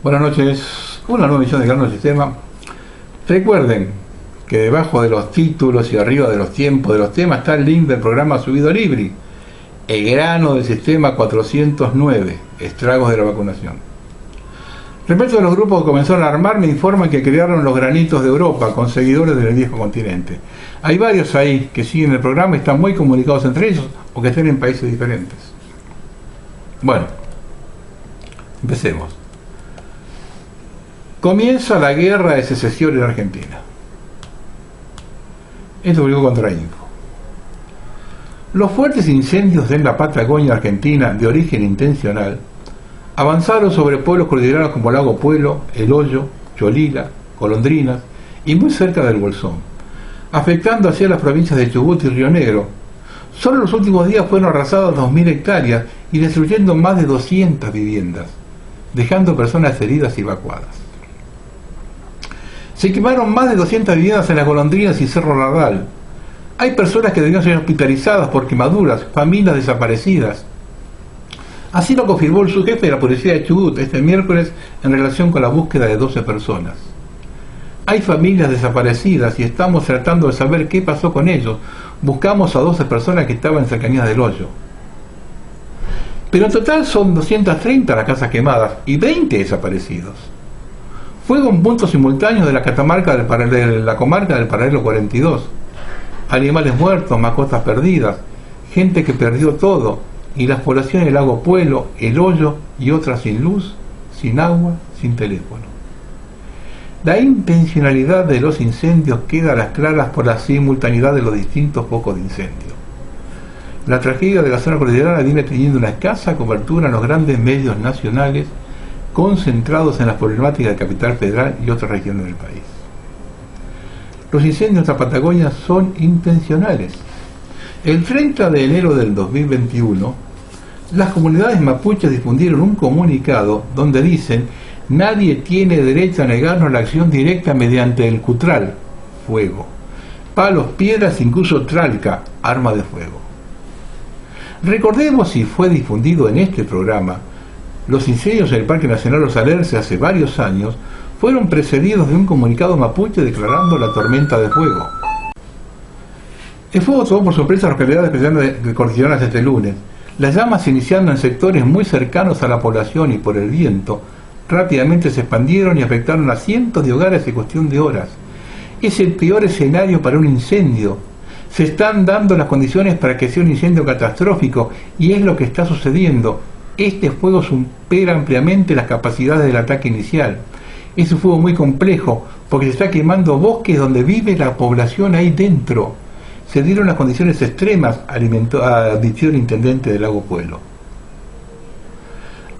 Buenas noches, una nueva edición de Gran Sistema. Recuerden que debajo de los títulos y arriba de los tiempos de los temas está el link del programa subido a Libri, El grano del sistema 409, estragos de la vacunación. Respecto a los grupos que comenzaron a armar, me informan que crearon los granitos de Europa con seguidores del viejo continente. Hay varios ahí que siguen el programa y están muy comunicados entre ellos o que estén en países diferentes. Bueno, empecemos. Comienza la guerra de secesión en Argentina. Esto publicó Contrainfo. Los fuertes incendios en la Patagonia argentina, de origen intencional, avanzaron sobre pueblos cordilleranos como Lago Puelo, El Hoyo, Cholila, Golondrinas y muy cerca del Bolsón, afectando hacia las provincias de Chubut y Río Negro. Solo en los últimos días fueron arrasadas 2.000 hectáreas y destruyendo más de 200 viviendas, dejando personas heridas y evacuadas. Se quemaron más de 200 viviendas en las Golondrinas y Cerro Largal. Hay personas que debían ser hospitalizadas por quemaduras, familias desaparecidas. Así lo confirmó el subjefe de la policía de Chubut este miércoles en relación con la búsqueda de 12 personas. Hay familias desaparecidas y estamos tratando de saber qué pasó con ellos. Buscamos a 12 personas que estaban en cercanías del Hoyo. Pero en total son 230 las casas quemadas y 20 desaparecidos. Fuego en puntos simultáneos de la comarca del Paralelo 42. Animales muertos, mascotas perdidas, gente que perdió todo, y las poblaciones del Lago Puelo, El Hoyo y otras sin luz, sin agua, sin teléfono. La intencionalidad de los incendios queda a las claras por la simultaneidad de los distintos focos de incendio. La tragedia de la zona cordillerana viene teniendo una escasa cobertura en los grandes medios nacionales, concentrados en las problemáticas de Capital Federal y otras regiones del país. Los incendios de la Patagonia son intencionales. El 30 de enero del 2021, las comunidades mapuches difundieron un comunicado donde dicen: nadie tiene derecho a negarnos la acción directa mediante el cutral, fuego, palos, piedras, incluso tralca, arma de fuego. Recordemos, si fue difundido en este programa, los incendios en el Parque Nacional Los Alerces hace varios años fueron precedidos de un comunicado mapuche declarando la tormenta de fuego. El fuego tomó por sorpresa a las localidades especiales de cordilleranas este lunes. Las llamas, iniciando en sectores muy cercanos a la población y por el viento, rápidamente se expandieron y afectaron a cientos de hogares en cuestión de horas. Es el peor escenario para un incendio. Se están dando las condiciones para que sea un incendio catastrófico y es lo que está sucediendo. Este fuego supera ampliamente las capacidades del ataque inicial. Es un fuego muy complejo porque se está quemando bosques donde vive la población ahí dentro. Se dieron las condiciones extremas, advirtió el intendente del Lago Puelo.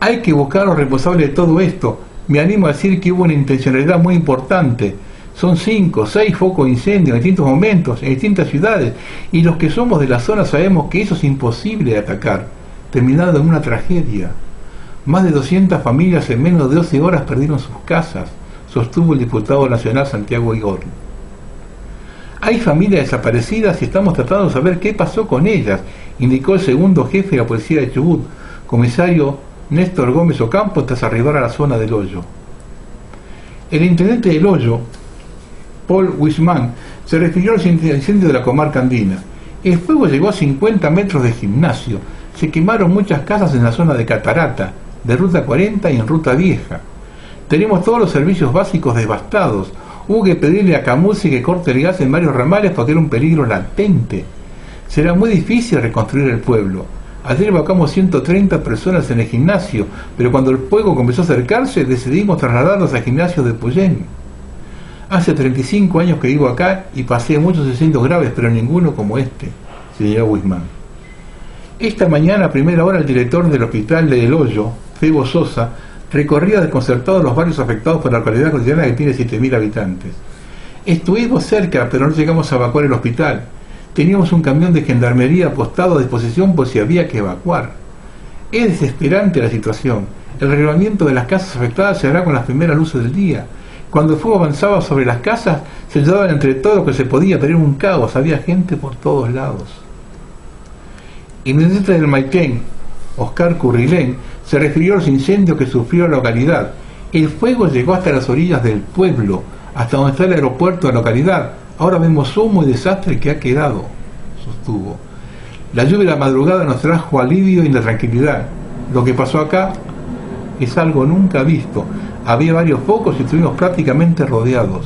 Hay que buscar a los responsables de todo esto. Me animo a decir que hubo una intencionalidad muy importante. Son 5 o 6 focos de incendio en distintos momentos, en distintas ciudades, y los que somos de la zona sabemos que eso es imposible de atacar, terminando en una tragedia. Más de 200 familias en menos de 12 horas perdieron sus casas, sostuvo el diputado nacional Santiago Igor. Hay familias desaparecidas y estamos tratando de saber qué pasó con ellas, indicó el segundo jefe de la policía de Chubut, comisario Néstor Gómez Ocampo, tras arribar a la zona del Hoyo. El intendente del Hoyo, Paul Wisman, se refirió al incendio de la comarca andina. El fuego llegó a 50 metros de gimnasio. Se quemaron muchas casas en la zona de Catarata, de Ruta 40 y en Ruta Vieja. Tenemos todos los servicios básicos devastados. Hubo que pedirle a Camusi que corte el gas en varios ramales porque era un peligro latente. Será muy difícil reconstruir el pueblo. Ayer evacuamos 130 personas en el gimnasio, pero cuando el fuego comenzó a acercarse decidimos trasladarlos al gimnasio de Puyén. Hace 35 años que vivo acá y pasé muchos incendios graves, pero ninguno como este, señaló Wisman. Esta mañana, a primera hora, el director del hospital de El Hoyo, Febo Sosa, recorría desconcertado los barrios afectados por la localidad cotidiana que tiene 7.000 habitantes. Estuvimos cerca, pero no llegamos a evacuar el hospital. Teníamos un camión de gendarmería apostado a disposición por si había que evacuar. Es desesperante la situación. El relevamiento de las casas afectadas se hará con las primeras luces del día. Cuando el fuego avanzaba sobre las casas, se ayudaban entre todo lo que se podía, pero era un caos, había gente por todos lados. El intendente del Maiquén, Oscar Currilén, se refirió a los incendios que sufrió la localidad. El fuego llegó hasta las orillas del pueblo, hasta donde está el aeropuerto de la localidad. Ahora vemos humo y desastre que ha quedado, sostuvo. La lluvia de la madrugada nos trajo alivio y la tranquilidad. Lo que pasó acá es algo nunca visto. Había varios focos y estuvimos prácticamente rodeados.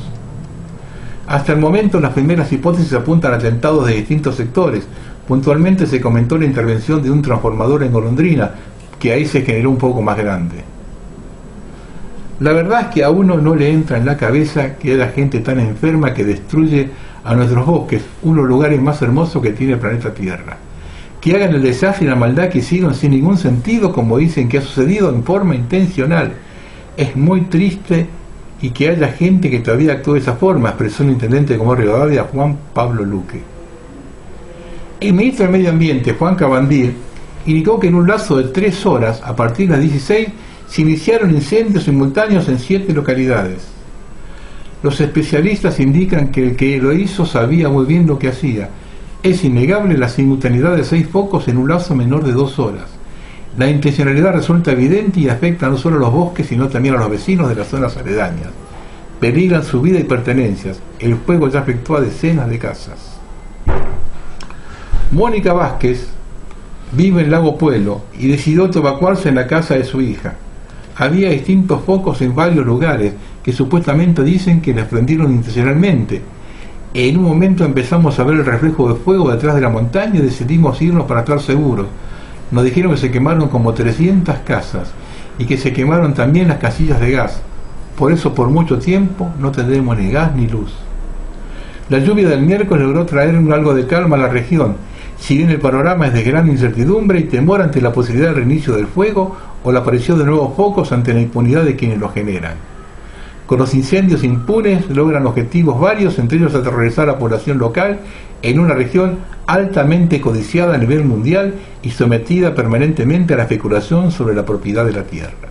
Hasta el momento las primeras hipótesis apuntan a atentados de distintos sectores. Puntualmente se comentó la intervención de un transformador en Golondrina, que ahí se generó un poco más grande. La verdad es que a uno no le entra en la cabeza que haya gente tan enferma que destruye a nuestros bosques, uno de los lugares más hermosos que tiene el planeta Tierra. Que hagan el desastre y la maldad que hicieron sin ningún sentido, como dicen que ha sucedido en forma intencional. Es muy triste y que haya gente que todavía actúe de esa forma, expresó el intendente de Comodoro Rivadavia, Juan Pablo Luque. El ministro del Medio Ambiente, Juan Cabandier, indicó que en un lapso de 3 horas, a partir de las 16, se iniciaron incendios simultáneos en 7 localidades. Los especialistas indican que el que lo hizo sabía muy bien lo que hacía. Es innegable la simultaneidad de 6 focos en un lapso menor de 2 horas. La intencionalidad resulta evidente y afecta no solo a los bosques, sino también a los vecinos de las zonas aledañas. Peligran su vida y pertenencias. El fuego ya afectó a decenas de casas. Mónica Vázquez vive en Lago Puelo y decidió evacuarse en la casa de su hija. Había distintos focos en varios lugares que supuestamente dicen que les prendieron intencionalmente. En un momento empezamos a ver el reflejo de fuego detrás de la montaña y decidimos irnos para estar seguros. Nos dijeron que se quemaron como 300 casas y que se quemaron también las casillas de gas. Por eso por mucho tiempo no tendremos ni gas ni luz. La lluvia del miércoles logró traer algo de calma a la región, si bien el panorama es de gran incertidumbre y temor ante la posibilidad del reinicio del fuego o la aparición de nuevos focos ante la impunidad de quienes los generan. Con los incendios impunes logran objetivos varios, entre ellos aterrorizar a la población local en una región altamente codiciada a nivel mundial y sometida permanentemente a la especulación sobre la propiedad de la tierra.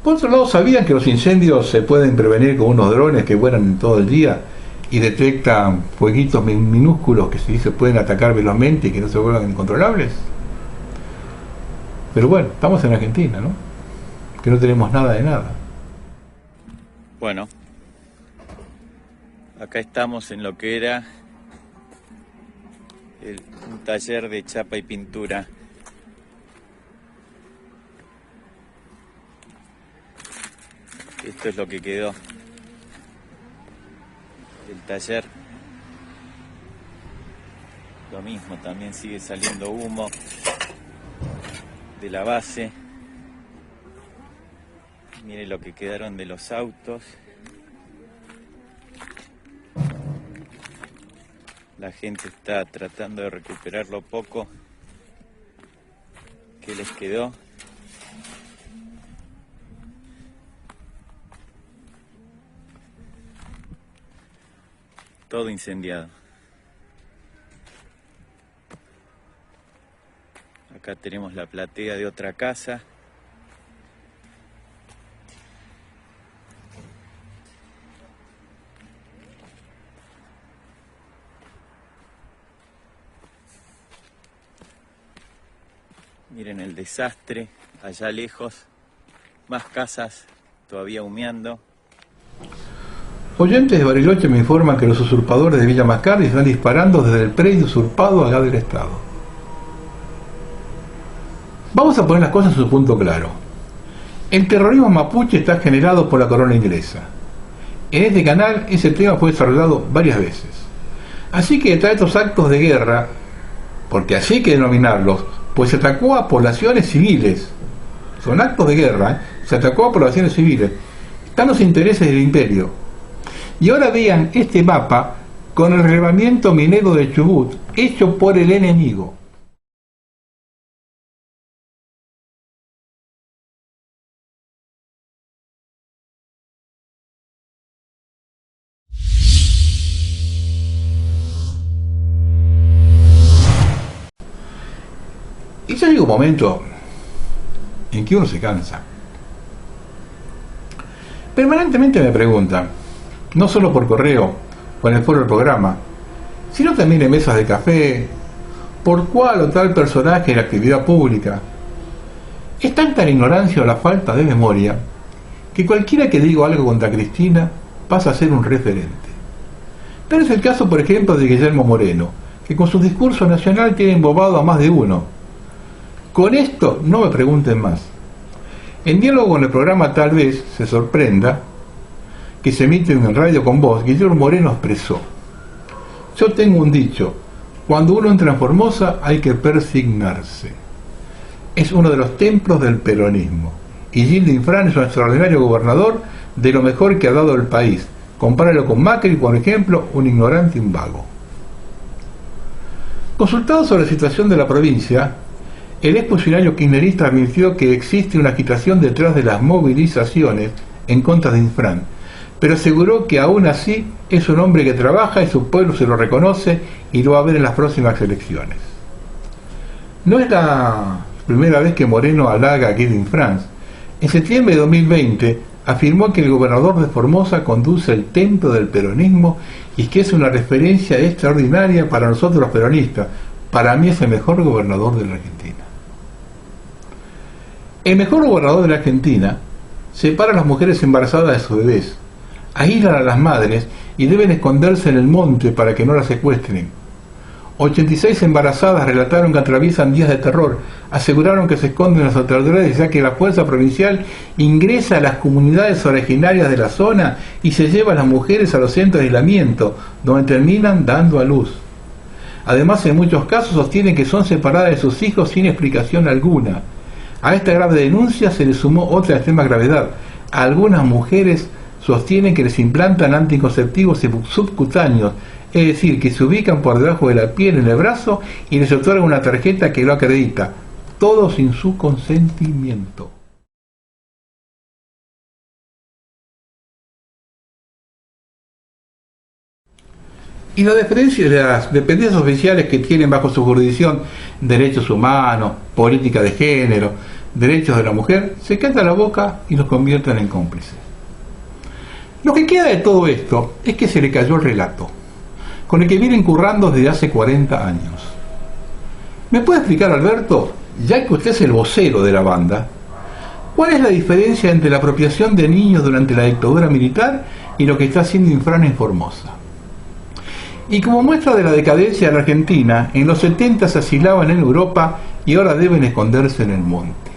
Por otro lado, ¿sabían que los incendios se pueden prevenir con unos drones que vuelan todo el día y detectan fueguitos minúsculos que se pueden atacar velozmente y que no se vuelvan incontrolables? Pero bueno, estamos en Argentina, ¿no? Que no tenemos nada de nada. Bueno, acá estamos en lo que era un taller de chapa y pintura. Esto es lo que quedó del taller. Lo mismo, también sigue saliendo humo de la base. Mire lo que quedaron de los autos. La gente está tratando de recuperar lo poco que les quedó. Todo incendiado. Acá tenemos la platea de otra casa. Miren el desastre allá lejos. Más casas todavía humeando. Oyentes de Bariloche me informan que los usurpadores de Villa Mascardi están disparando desde el predio usurpado acá del Estado. Vamos a poner las cosas en su punto claro. El terrorismo mapuche está generado por la corona inglesa. En este canal ese tema fue desarrollado varias veces. Así que detrás de estos actos de guerra, porque así hay que denominarlos, pues se atacó a poblaciones civiles. Son actos de guerra, se atacó a poblaciones civiles. Están los intereses del imperio. Y ahora vean este mapa con el relevamiento minero de Chubut hecho por el enemigo. Y ya llega un momento en que uno se cansa. Permanentemente me preguntan, no solo por correo o en el foro del programa, sino también en mesas de café, por cuál o tal personaje en la actividad pública. Es tanta la ignorancia o la falta de memoria que cualquiera que diga algo contra Cristina pasa a ser un referente. Tal es el caso, por ejemplo, de Guillermo Moreno, que con su discurso nacional tiene embobado a más de uno. Con esto no me pregunten más. En diálogo con el programa Tal vez se sorprenda, que se emite en Radio con Voz, Guillermo Moreno expresó: yo tengo un dicho, cuando uno entra en Formosa hay que persignarse. Es uno de los templos del peronismo, y Gildo Infran es un extraordinario gobernador de lo mejor que ha dado el país. Compáralo con Macri, por ejemplo, un ignorante y un vago. Consultado sobre la situación de la provincia, el exfuncionario kirchnerista advirtió que existe una agitación detrás de las movilizaciones en contra de Infran, pero aseguró que aún así es un hombre que trabaja y su pueblo se lo reconoce y lo va a ver en las próximas elecciones. No es la primera vez que Moreno halaga a Gildo Infran. En septiembre de 2020 afirmó que el gobernador de Formosa conduce el templo del peronismo y que es una referencia extraordinaria para nosotros los peronistas. Para mí es el mejor gobernador de la Argentina. El mejor gobernador de la Argentina separa a las mujeres embarazadas de sus bebés, aíslan a las madres y deben esconderse en el monte para que no las secuestren. 86 embarazadas relataron que atraviesan días de terror, aseguraron que se esconden las autoridades ya que la fuerza provincial ingresa a las comunidades originarias de la zona y se lleva a las mujeres a los centros de aislamiento, donde terminan dando a luz. Además, en muchos casos sostienen que son separadas de sus hijos sin explicación alguna. A esta grave denuncia se le sumó otra de extrema gravedad. Algunas mujeres sostienen que les implantan anticonceptivos subcutáneos, es decir, que se ubican por debajo de la piel en el brazo y les otorgan una tarjeta que lo acredita, todo sin su consentimiento. Y las dependencias oficiales que tienen bajo su jurisdicción derechos humanos, política de género, derechos de la mujer, se callan la boca y los convierten en cómplices. Lo que queda de todo esto es que se le cayó el relato, con el que vienen currando desde hace 40 años. ¿Me puede explicar, Alberto, ya que usted es el vocero de la banda, cuál es la diferencia entre la apropiación de niños durante la dictadura militar y lo que está haciendo Infran en Formosa? Y como muestra de la decadencia de la Argentina, en los 70 se asilaban en Europa y ahora deben esconderse en el monte.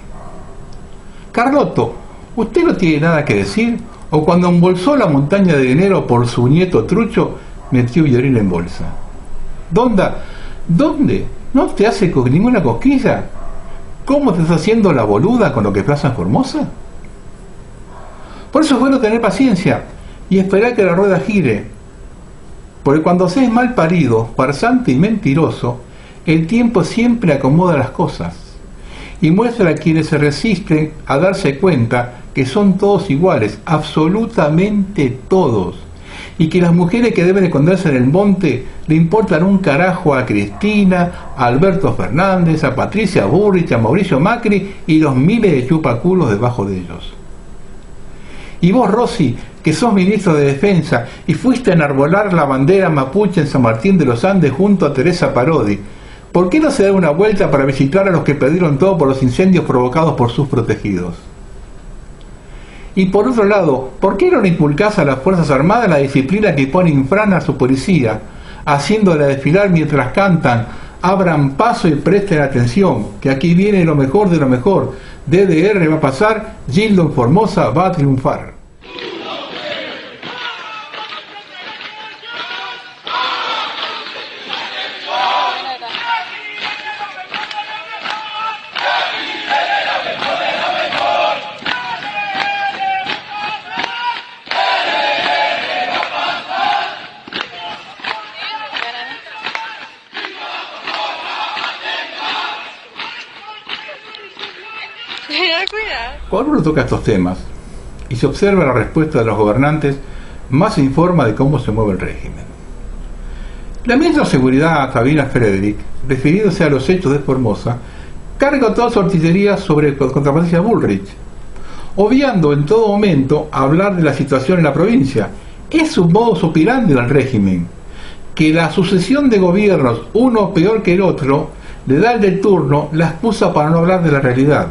Carlotto, ¿usted no tiene nada que decir? ¿O cuando embolsó la montaña de dinero por su nieto trucho, metió Villarina en bolsa? ¿Donda? ¿Dónde? ¿No te hace ninguna cosquilla? ¿Cómo te estás haciendo la boluda con lo que pasa en Formosa? Por eso es bueno tener paciencia y esperar que la rueda gire, porque cuando se es mal parido, farsante y mentiroso, el tiempo siempre acomoda las cosas y muestra a quienes se resisten a darse cuenta que son todos iguales, absolutamente todos, y que las mujeres que deben esconderse en el monte le importan un carajo a Cristina, a Alberto Fernández, a Patricia Bullrich, a Mauricio Macri y los miles de chupaculos debajo de ellos. Y vos, Rossi, que sos ministro de Defensa y fuiste a enarbolar la bandera mapuche en San Martín de los Andes junto a Teresa Parodi, ¿por qué no se da una vuelta para visitar a los que perdieron todo por los incendios provocados por sus protegidos? Y por otro lado, ¿por qué no le inculcás a las Fuerzas Armadas la disciplina que pone Infran a su policía, haciéndola desfilar mientras cantan, abran paso y presten atención, que aquí viene lo mejor de lo mejor, DDR va a pasar, Gildo en Formosa va a triunfar? Cuando uno toca estos temas y se observa la respuesta de los gobernantes, más se informa de cómo se mueve el régimen. La ministra de Seguridad, Sabina Frederick, refiriéndose a los hechos de Formosa, carga toda su artillería contra Patricia Bullrich, obviando en todo momento hablar de la situación en la provincia. Es un modus operandi del régimen, que la sucesión de gobiernos, uno peor que el otro, le da al de turno la excusa para no hablar de la realidad.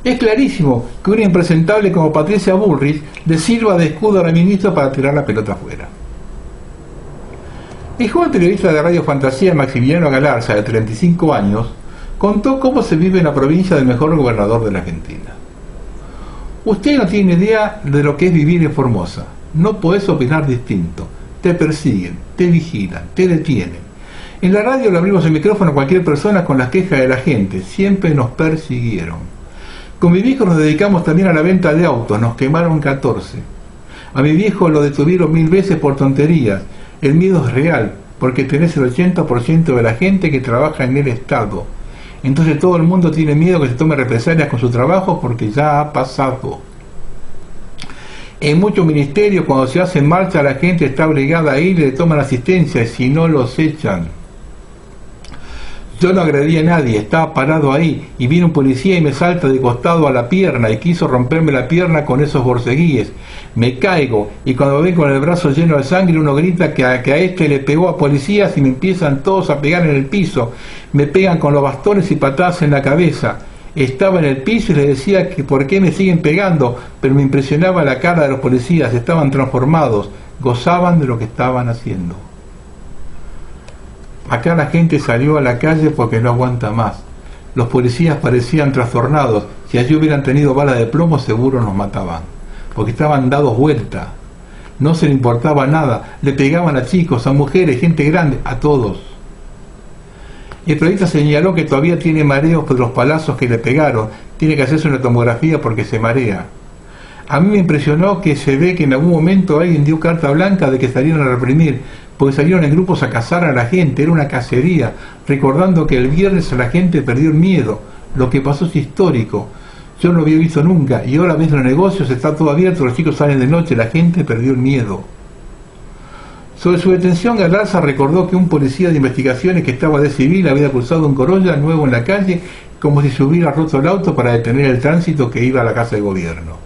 Es clarísimo que una impresentable como Patricia Bullrich le sirva de escudo a la ministra para tirar la pelota afuera. El joven periodista de Radio Fantasía Maximiliano Galarza, de 35 años, contó cómo se vive en la provincia del mejor gobernador de la Argentina. Usted no tiene idea de lo que es vivir en Formosa. No podés opinar distinto. Te persiguen, te vigilan, te detienen. En la radio le abrimos el micrófono a cualquier persona con las quejas de la gente. Siempre nos persiguieron. Con mi viejo nos dedicamos también a la venta de autos. Nos quemaron 14. A mi viejo lo detuvieron 1000 veces por tonterías. El miedo es real, porque tenés el 80% de la gente que trabaja en el Estado. Entonces todo el mundo tiene miedo que se tome represalias con su trabajo porque ya ha pasado. En muchos ministerios, cuando se hace en marcha, la gente está obligada a ir y le toman asistencia, y si no los echan. Yo no agredí a nadie, estaba parado ahí, y viene un policía y me salta de costado a la pierna, y quiso romperme la pierna con esos borceguíes. Me caigo, y cuando me ven con el brazo lleno de sangre, uno grita que a este le pegó a policías, y me empiezan todos a pegar en el piso. Me pegan con los bastones y patadas en la cabeza. Estaba en el piso y les decía que por qué me siguen pegando, pero me impresionaba la cara de los policías, estaban transformados, gozaban de lo que estaban haciendo. Acá la gente salió a la calle porque no aguanta más. Los policías parecían trastornados. Si allí hubieran tenido bala de plomo, seguro nos mataban, porque estaban dados vuelta. No se le importaba nada. Le pegaban a chicos, a mujeres, gente grande, a todos. Y el periodista señaló que todavía tiene mareos por los palazos que le pegaron. Tiene que hacerse una tomografía porque se marea. A mí me impresionó que se ve que en algún momento alguien dio carta blanca de que salieron a reprimir, porque salieron en grupos a cazar a la gente. Era una cacería, recordando que el viernes a la gente perdió el miedo. Lo que pasó es histórico. Yo no lo había visto nunca, y ahora ves los negocios, está todo abierto, los chicos salen de noche, la gente perdió el miedo. Sobre su detención, Galarza recordó que un policía de investigaciones que estaba de civil había cruzado un Corolla nuevo en la calle, como si se hubiera roto el auto para detener el tránsito que iba a la casa de gobierno.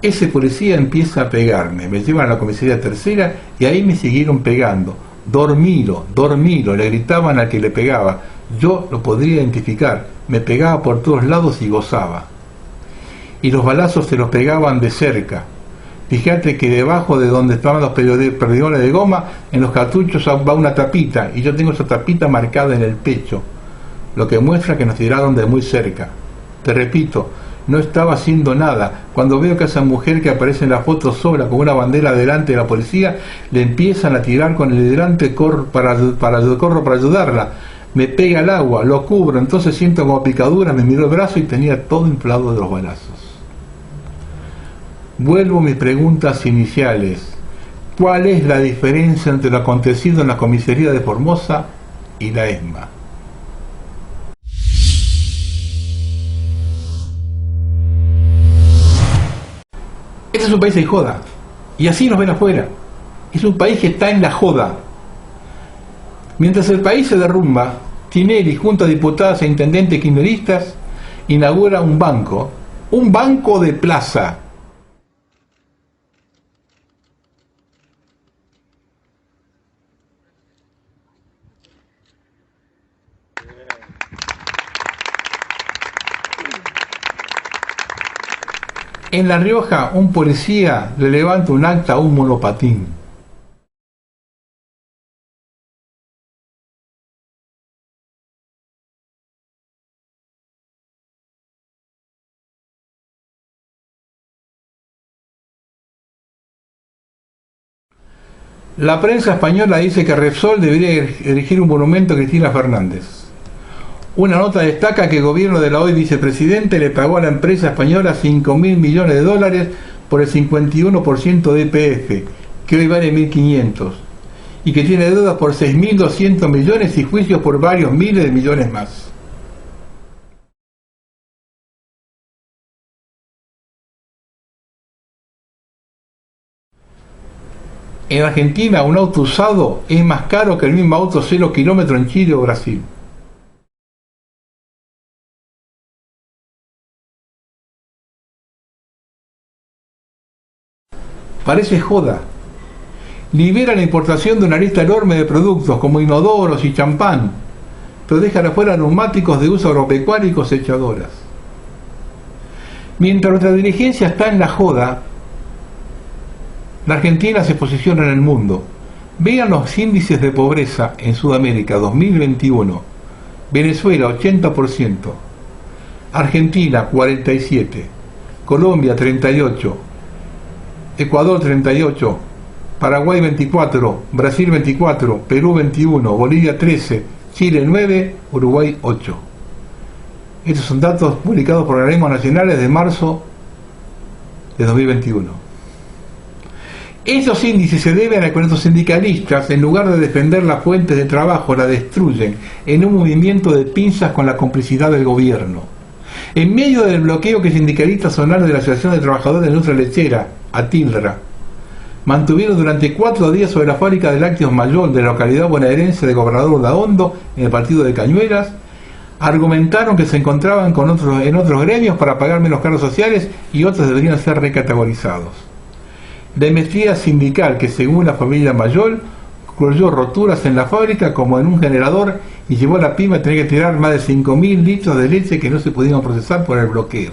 Ese policía empieza a pegarme, me llevan a la comisaría tercera y ahí me siguieron pegando. Dormilo, dormilo, le gritaban al que le pegaba. Yo lo podría identificar, me pegaba por todos lados y gozaba. Y los balazos se los pegaban de cerca. Fíjate que debajo de donde estaban los perdigones de goma, en los cartuchos va una tapita, y yo tengo esa tapita marcada en el pecho, lo que muestra que nos tiraron de muy cerca. Te repito, no estaba haciendo nada. Cuando veo que a esa mujer que aparece en la foto sola con una bandera delante de la policía, le empiezan a tirar con el hidrante, corro para ayudarla. Me pega el agua, lo cubro, entonces siento como picadura, me miró el brazo y tenía todo inflado de los balazos. Vuelvo a mis preguntas iniciales. ¿Cuál es la diferencia entre lo acontecido en la comisaría de Formosa y la ESMA? Este es un país de joda, y así nos ven afuera. Es un país que está en la joda. Mientras el país se derrumba, Tinelli, junto a diputadas e intendentes kirchneristas, inaugura un banco de plaza. En La Rioja, un policía le levanta un acta a un monopatín. La prensa española dice que Repsol debería erigir un monumento a Cristina Fernández. Una nota destaca que el gobierno de la hoy vicepresidente le pagó a la empresa española 5.000 millones de dólares por el 51% de YPF, que hoy vale 1.500, y que tiene deudas por 6.200 millones y juicios por varios miles de millones más. En Argentina, un auto usado es más caro que el mismo auto 0 kilómetros en Chile o Brasil. Parece joda. Libera la importación de una lista enorme de productos como inodoros y champán, pero dejan afuera neumáticos de uso agropecuario y cosechadoras. Mientras nuestra dirigencia está en la joda, la Argentina se posiciona en el mundo. Vean los índices de pobreza en Sudamérica 2021. Venezuela 80%, Argentina 47%, Colombia 38%, Ecuador 38%, Paraguay 24%, Brasil 24%, Perú 21%, Bolivia 13%, Chile 9%, Uruguay 8%. Estos son datos publicados por organismos nacionales de marzo de 2021. Estos índices se deben a que nuestros sindicalistas, en lugar de defender las fuentes de trabajo, la destruyen en un movimiento de pinzas con la complicidad del gobierno. En medio del bloqueo que sindicalistas zonales de la Asociación de Trabajadores de la Industria Lechera, ATILRA, mantuvieron durante 4 días sobre la fábrica de lácteos Mayol de la localidad bonaerense de Gobernador Daondo, en el partido de Cañuelas, argumentaron que se encontraban en otros gremios para pagar menos cargos sociales y otros deberían ser recategorizados. La investigación sindical que, según la familia Mayol, ocurrió roturas en la fábrica como en un generador y llevó a la pyme a tener que tirar más de 5.000 litros de leche que no se pudieron procesar por el bloqueo.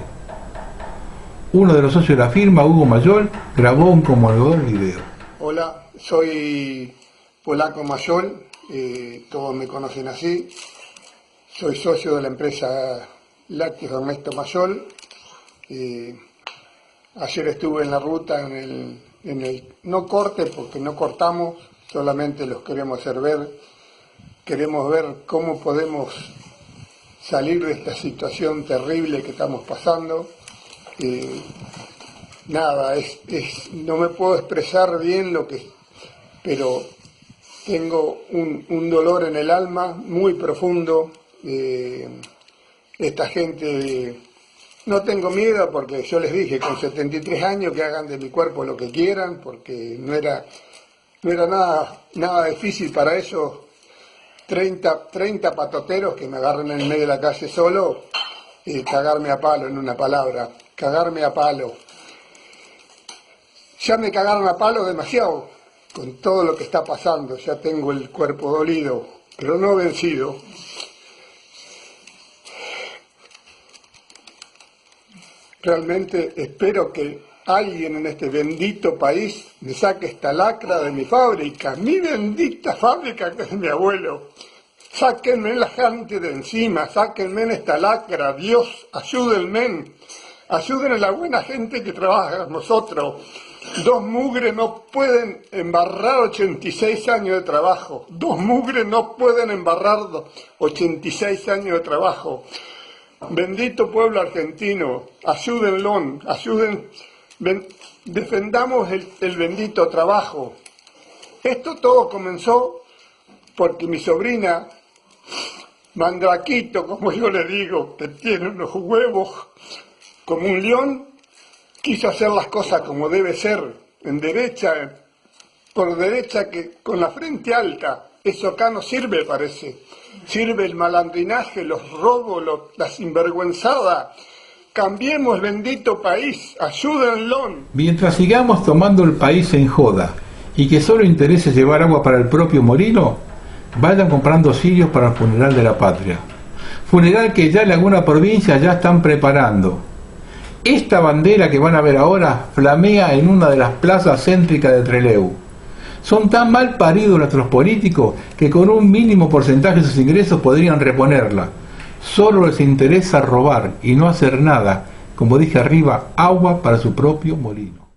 Uno de los socios de la firma, Hugo Mayol, grabó un conmovedor video. Hola, soy Polaco Mayol, todos me conocen así. Soy socio de la empresa Lácteos Ernesto Mayol. Ayer estuve en la ruta en el no corte, porque no cortamos, solamente los queremos hacer ver. Queremos ver cómo podemos salir de esta situación terrible que estamos pasando. Nada, no me puedo expresar bien pero tengo un dolor en el alma muy profundo. Esta gente, no tengo miedo porque yo les dije con 73 años que hagan de mi cuerpo lo que quieran, porque no era nada difícil para esos 30 patoteros que me agarren en el medio de la calle solo, cagarme a palo, en una palabra, cagarme a palo. Ya me cagaron a palo demasiado con todo lo que está pasando, ya tengo el cuerpo dolido, pero no vencido. Realmente espero que alguien en este bendito país me saque esta lacra de mi fábrica, mi bendita fábrica que es mi abuelo. Sáquenme la gente de encima, sáquenme esta lacra, Dios, ayúdenme, ayuden a la buena gente que trabaja con nosotros. 2 mugres no pueden embarrar 86 años de trabajo, 2 mugres no pueden embarrar 86 años de trabajo. Bendito pueblo argentino, ayúdenlo, defendamos el bendito trabajo. Esto todo comenzó porque mi sobrina, Mandraquito, como yo le digo, que tiene unos huevos como un león, quiso hacer las cosas como debe ser, en derecha, por derecha, que con la frente alta. Eso acá no sirve, parece. Sirve el malandrinaje, los robos, la sinvergüenzada. Cambiemos el bendito país, ayúdenlo. Mientras sigamos tomando el país en joda y que solo interese llevar agua para el propio molino, vayan comprando cirios para el funeral de la patria. Funeral que ya en alguna provincia ya están preparando. Esta bandera que van a ver ahora flamea en una de las plazas céntricas de Trelew. Son tan mal paridos nuestros políticos que con un mínimo porcentaje de sus ingresos podrían reponerla. Solo les interesa robar y no hacer nada, como dije arriba, agua para su propio molino.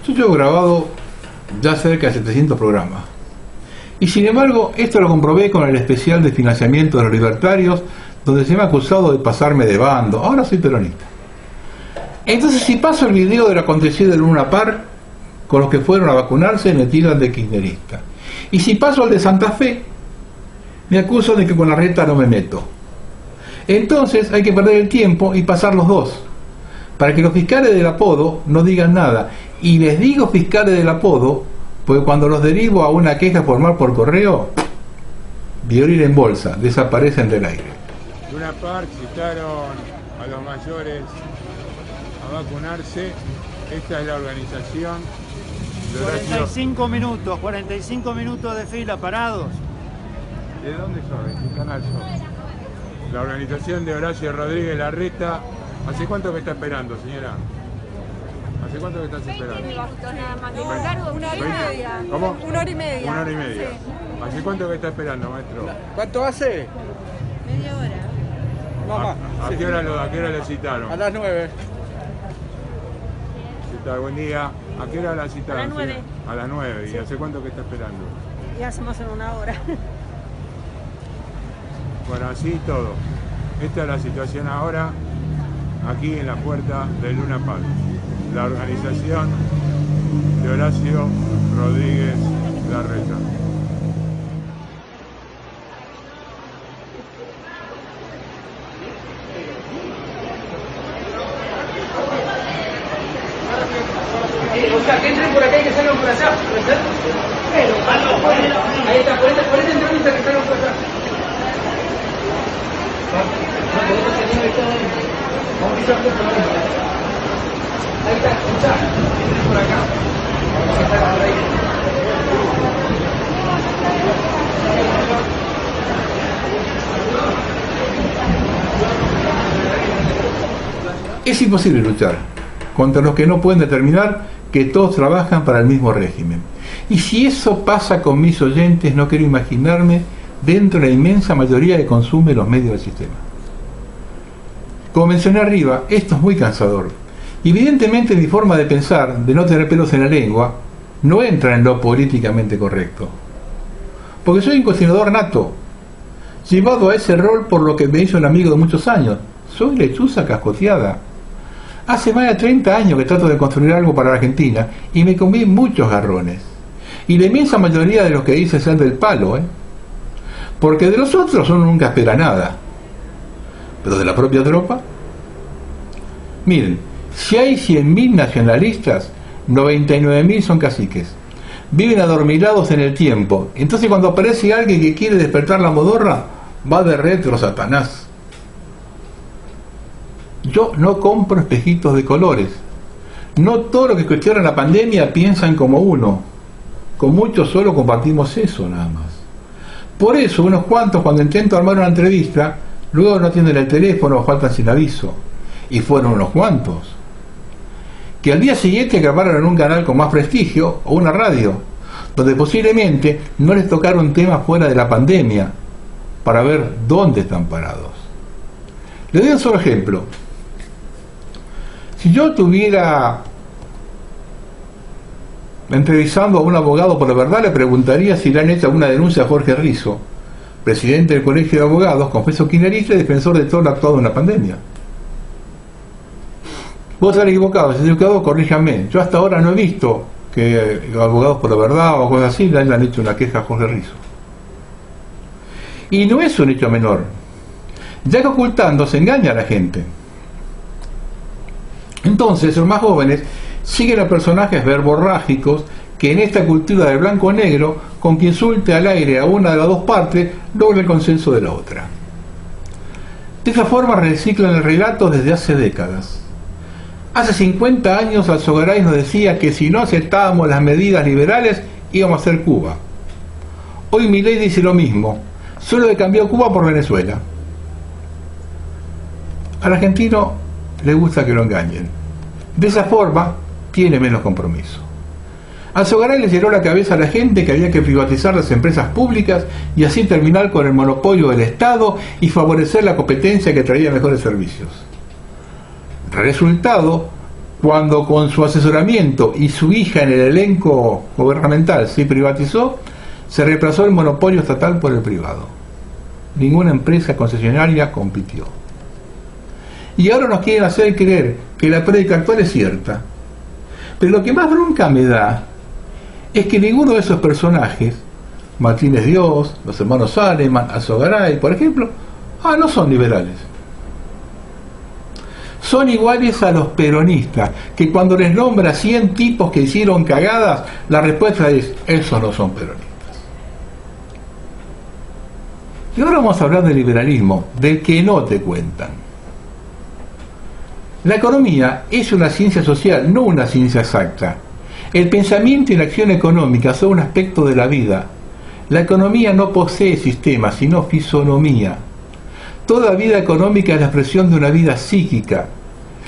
Yo llevo grabado ya cerca de 700 programas. Y sin embargo, esto lo comprobé con el especial de financiamiento de los libertarios, donde se me ha acusado de pasarme de bando. Ahora soy peronista. Entonces, si paso el video de lo acontecido en Luna Par, con los que fueron a vacunarse, me tildan de kirchnerista. Y si paso al de Santa Fe, me acusan de que con la reta no me meto. Entonces, hay que perder el tiempo y pasar los dos, para que los fiscales del apodo no digan nada. Y les digo fiscales del apodo Porque cuando los derivo a una queja formal por correo, Violín en bolsa, desaparecen del aire. Luna Park citaron a los mayores a vacunarse. Esta es la organización de Horacio. 45 minutos de fila parados. ¿De dónde son? ¿De qué canal son? La organización de Horacio Rodríguez Larreta. ¿Hace cuánto que está esperando, señora? ¿Hace cuánto que estás esperando? Una hora y media. ¿Cómo? Una hora y media. Una hora y media. Sí. ¿Hace cuánto que está esperando, maestro? ¿Cuánto hace? Media hora. No más. ¿A qué hora lo citaron? A las 9. Buen día. ¿A qué hora la citaron? A las 9. A las 9. ¿Y Sí. hace cuánto que está esperando? Ya hacemos en una hora. Bueno, así todo. Esta es la situación ahora, aquí en la puerta de Luna Park. La organización de Horacio Rodríguez Larreta. O sea, que entren por acá y que salgan por allá. Ahí está, por esta entrevista que salgan por allá. Ahí está, escuchá. Entren por acá. Vamos a estar por ahí. Es imposible luchar contra los que no pueden determinar que todos trabajan para el mismo régimen. Y si eso pasa con mis oyentes, no quiero imaginarme dentro de la inmensa mayoría que consume los medios del sistema. Como mencioné arriba, esto es muy cansador. Y evidentemente mi forma de pensar, de no tener pelos en la lengua, no entra en lo políticamente correcto. Porque soy un cuestionador nato, llevado a ese rol por lo que me hizo un amigo de muchos años. Soy lechuza cascoteada. Hace más de 30 años que trato de construir algo para la Argentina y me comí muchos garrones. Y la inmensa mayoría de los que dicen ser del palo, porque de los otros uno nunca espera nada. Pero de la propia tropa. Miren, si hay 100.000 nacionalistas, 99.000 son caciques. Viven adormilados en el tiempo. Entonces cuando aparece alguien que quiere despertar la modorra, va de retro Satanás. Yo no compro espejitos de colores. No todos los que cuestionan la pandemia piensan como uno. Con muchos solo compartimos eso nada más. Por eso unos cuantos cuando intento armar una entrevista, luego no atienden el teléfono o faltan sin aviso. Y fueron unos cuantos. Que al día siguiente grabaron en un canal con más prestigio o una radio, donde posiblemente no les tocaron temas fuera de la pandemia, para ver dónde están parados. Les doy un solo ejemplo. Si yo estuviera entrevistando a un abogado por la verdad, le preguntaría si le han hecho alguna denuncia a Jorge Rizzo, presidente del Colegio de Abogados, confeso kirchnerista y defensor de todo lo actuado en la pandemia. Vos estás equivocado, si estoy equivocado, corríjame. Yo hasta ahora no he visto que abogados por la verdad o cosas así le hayan hecho una queja a Jorge Rizzo. Y no es un hecho menor, ya que ocultando se engaña a la gente. Entonces los más jóvenes siguen a personajes verborrágicos que en esta cultura del blanco-negro, con que insulte al aire a una de las dos partes, logra el consenso de la otra. De esa forma reciclan el relato desde hace décadas. Hace 50 años Alzogaray nos decía que si no aceptábamos las medidas liberales íbamos a ser Cuba. Hoy Milei dice lo mismo, solo que cambió Cuba por Venezuela. Al argentino le gusta que lo engañen. De esa forma tiene menos compromiso. Alzogaray le llenó la cabeza a la gente que había que privatizar las empresas públicas y así terminar con el monopolio del Estado y favorecer la competencia que traía mejores servicios. Resultado, cuando con su asesoramiento y su hija en el elenco gubernamental se privatizó, se reemplazó el monopolio estatal por el privado. Ninguna empresa concesionaria compitió. Y ahora nos quieren hacer creer que la prédica actual es cierta. Pero lo que más bronca me da es que ninguno de esos personajes, Martínez Dios, los hermanos Aleman, Alzogaray, por ejemplo, no son liberales. son iguales a los peronistas, que cuando les nombra 100 tipos que hicieron cagadas, la respuesta es, esos no son peronistas. Y ahora vamos a hablar del liberalismo, del que no te cuentan. La economía es una ciencia social, no una ciencia exacta. El pensamiento y la acción económica son un aspecto de la vida. La economía no posee sistema, sino fisonomía. Toda vida económica es la expresión de una vida psíquica.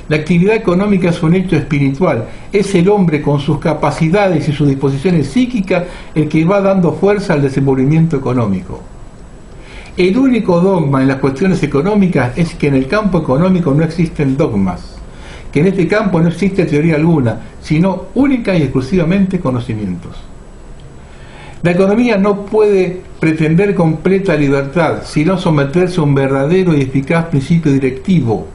La actividad económica es un hecho espiritual. Es el hombre con sus capacidades y sus disposiciones psíquicas el que va dando fuerza al desenvolvimiento económico. El único dogma en las cuestiones económicas es que en el campo económico no existen dogmas, que en este campo no existe teoría alguna, sino única y exclusivamente conocimientos. La economía no puede pretender completa libertad, sino someterse a un verdadero y eficaz principio directivo.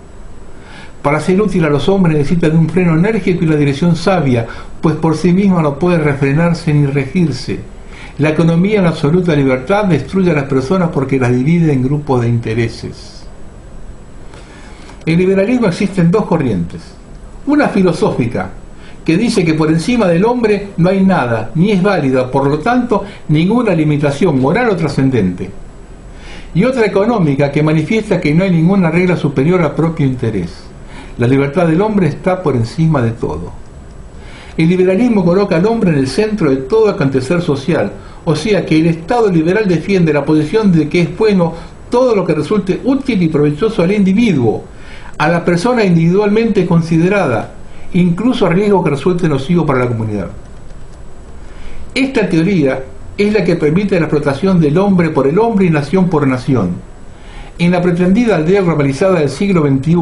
Para ser útil a los hombres necesita de un freno enérgico y la dirección sabia, pues por sí misma no puede refrenarse ni regirse. La economía en absoluta libertad destruye a las personas porque las divide en grupos de intereses. En el liberalismo existen dos corrientes. Una filosófica, que dice que por encima del hombre no hay nada, ni es válida, por lo tanto, ninguna limitación moral o trascendente. Y otra económica, que manifiesta que no hay ninguna regla superior al propio interés. La libertad del hombre está por encima de todo. El liberalismo coloca al hombre en el centro de todo acontecer social, o sea que el Estado liberal defiende la posición de que es bueno todo lo que resulte útil y provechoso al individuo, a la persona individualmente considerada, incluso a riesgo que resulte nocivo para la comunidad. Esta teoría es la que permite la explotación del hombre por el hombre y nación por nación. En la pretendida aldea globalizada del siglo XXI,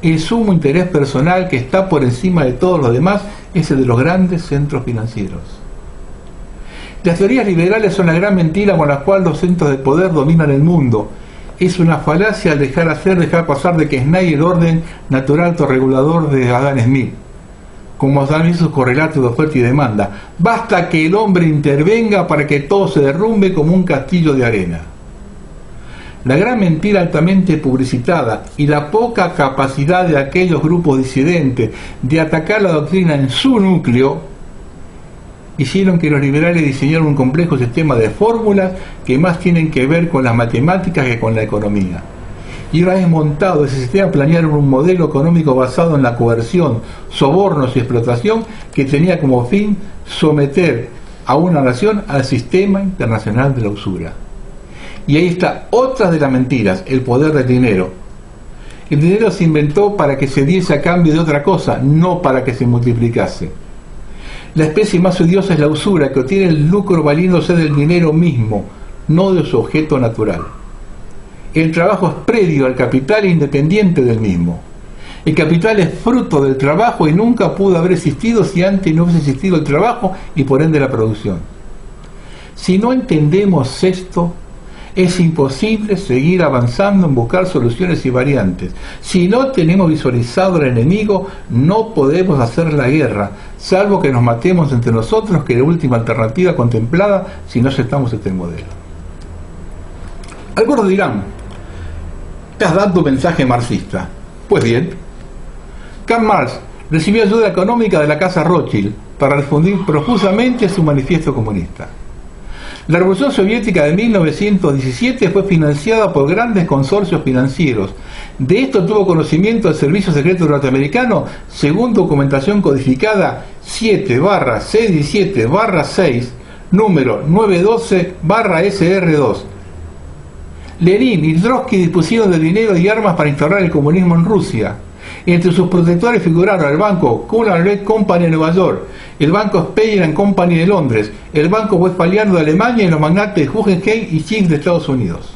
el sumo interés personal que está por encima de todos los demás es el de los grandes centros financieros. Las teorías liberales son la gran mentira con la cual los centros de poder dominan el mundo. Es una falacia al dejar pasar de que es nadie el orden natural autorregulador de Adam Smith, como dan sus correlatos de oferta y demanda. Basta que el hombre intervenga para que todo se derrumbe como un castillo de arena. La gran mentira altamente publicitada y la poca capacidad de aquellos grupos disidentes de atacar la doctrina en su núcleo hicieron que los liberales diseñaran un complejo sistema de fórmulas que más tienen que ver con las matemáticas que con la economía. Y una vez montado ese sistema, planearon un modelo económico basado en la coerción, sobornos y explotación que tenía como fin someter a una nación al sistema internacional de la usura. Y ahí está otra de las mentiras, el poder del dinero. El dinero se inventó para que se diese a cambio de otra cosa, no para que se multiplicase. La especie más odiosa es la usura, que obtiene el lucro valiéndose del dinero mismo, no de su objeto natural. El trabajo es previo al capital e independiente del mismo. El capital es fruto del trabajo y nunca pudo haber existido si antes no hubiese existido el trabajo y por ende la producción. Si no entendemos esto, es imposible seguir avanzando en buscar soluciones y variantes. Si no tenemos visualizado al enemigo, no podemos hacer la guerra, salvo que nos matemos entre nosotros, que es la última alternativa contemplada si no aceptamos este modelo. Algunos dirán, estás dando un mensaje marxista. Pues bien, Karl Marx recibió ayuda económica de la Casa Rothschild para responder profusamente a su manifiesto comunista. La Revolución Soviética de 1917 fue financiada por grandes consorcios financieros. De esto tuvo conocimiento el Servicio Secreto Norteamericano, según documentación codificada 7/C17/6, número 912/SR2. Lenin y Trotsky dispusieron de dinero y armas para instaurar el comunismo en Rusia. Entre sus protectores figuraron el banco Cunard Company de Nueva York, el banco Speyer Company de Londres, el banco Westphaliano de Alemania y los magnates Guggenheim y Schick de Estados Unidos.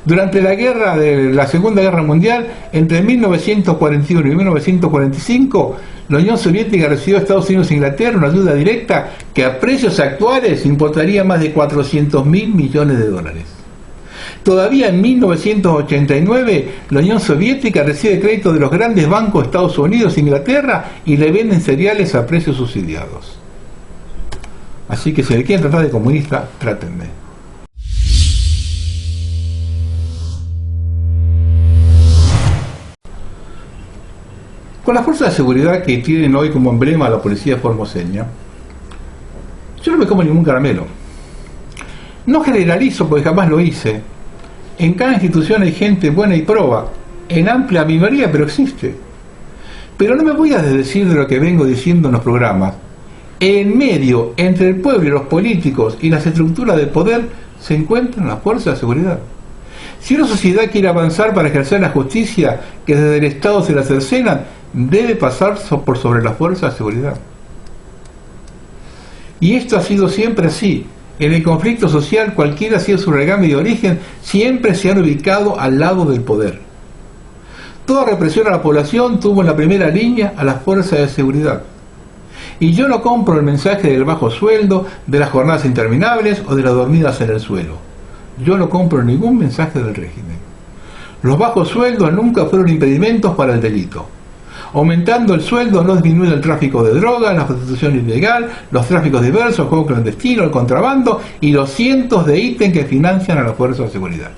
Durante la Segunda Guerra Mundial, entre 1941 y 1945, la Unión Soviética recibió a Estados Unidos e Inglaterra una ayuda directa que a precios actuales importaría más de 400.000 millones de dólares. Todavía en 1989, la Unión Soviética recibe crédito de los grandes bancos de Estados Unidos e Inglaterra y le venden cereales a precios subsidiados. Así que si me quieren tratar de comunista, trátenme. Con las fuerzas de seguridad que tienen hoy como emblema a la policía formoseña, yo no me como ningún caramelo. No generalizo porque jamás lo hice. En cada institución hay gente buena y proba, en amplia minoría, pero existe. Pero no me voy a desdecir de lo que vengo diciendo en los programas. En medio, entre el pueblo y los políticos y las estructuras de poder, se encuentran las fuerzas de seguridad. Si una sociedad quiere avanzar para ejercer la justicia que desde el Estado se la cercenan, debe pasar por sobre las fuerzas de seguridad. Y esto ha sido siempre así. En el conflicto social, cualquiera ha sido su regame de origen, siempre se han ubicado al lado del poder. Toda represión a la población tuvo en la primera línea a las fuerzas de seguridad. Y yo no compro el mensaje del bajo sueldo, de las jornadas interminables o de las dormidas en el suelo. Yo no compro ningún mensaje del régimen. Los bajos sueldos nunca fueron impedimentos para el delito. Aumentando el sueldo no disminuye el tráfico de drogas, la prostitución ilegal, los tráficos diversos, el juego clandestino, el contrabando y los cientos de ítems que financian a las fuerzas de seguridad.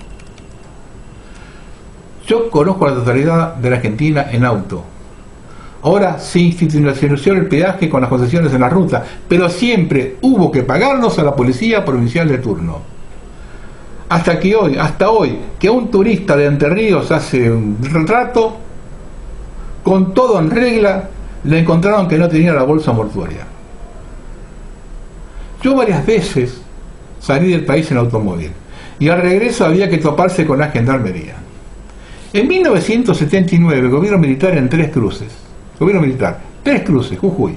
Yo conozco la totalidad de la Argentina en auto. Ahora se institucionalizó el peaje con las concesiones en la ruta, pero siempre hubo que pagarlos a la policía provincial de turno. Hasta hoy, que un turista de Entre Ríos hace un rato, con todo en regla, le encontraron que no tenía la bolsa mortuoria. Yo varias veces salí del país en automóvil y al regreso había que toparse con la gendarmería. En 1979, el gobierno militar en Tres Cruces, Jujuy.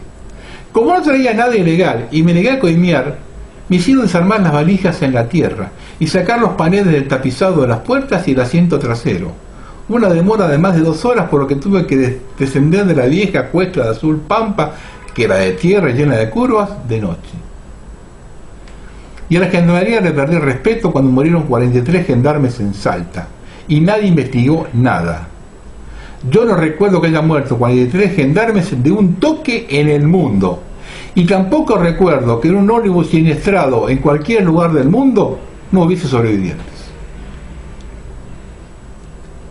Como no traía nada ilegal y me negué a coimear, me hicieron desarmar las valijas en la tierra y sacar los paneles del tapizado de las puertas y el asiento trasero. Una demora de más de 2 horas, por lo que tuve que descender de la vieja cuesta de azul pampa, que era de tierra llena de curvas, de noche. Y a la gendarmería le perdí el respeto cuando murieron 43 gendarmes en Salta, y nadie investigó nada. Yo no recuerdo que hayan muerto 43 gendarmes de un toque en el mundo, y tampoco recuerdo que en un ómnibus siniestrado en cualquier lugar del mundo no hubiese sobrevivientes.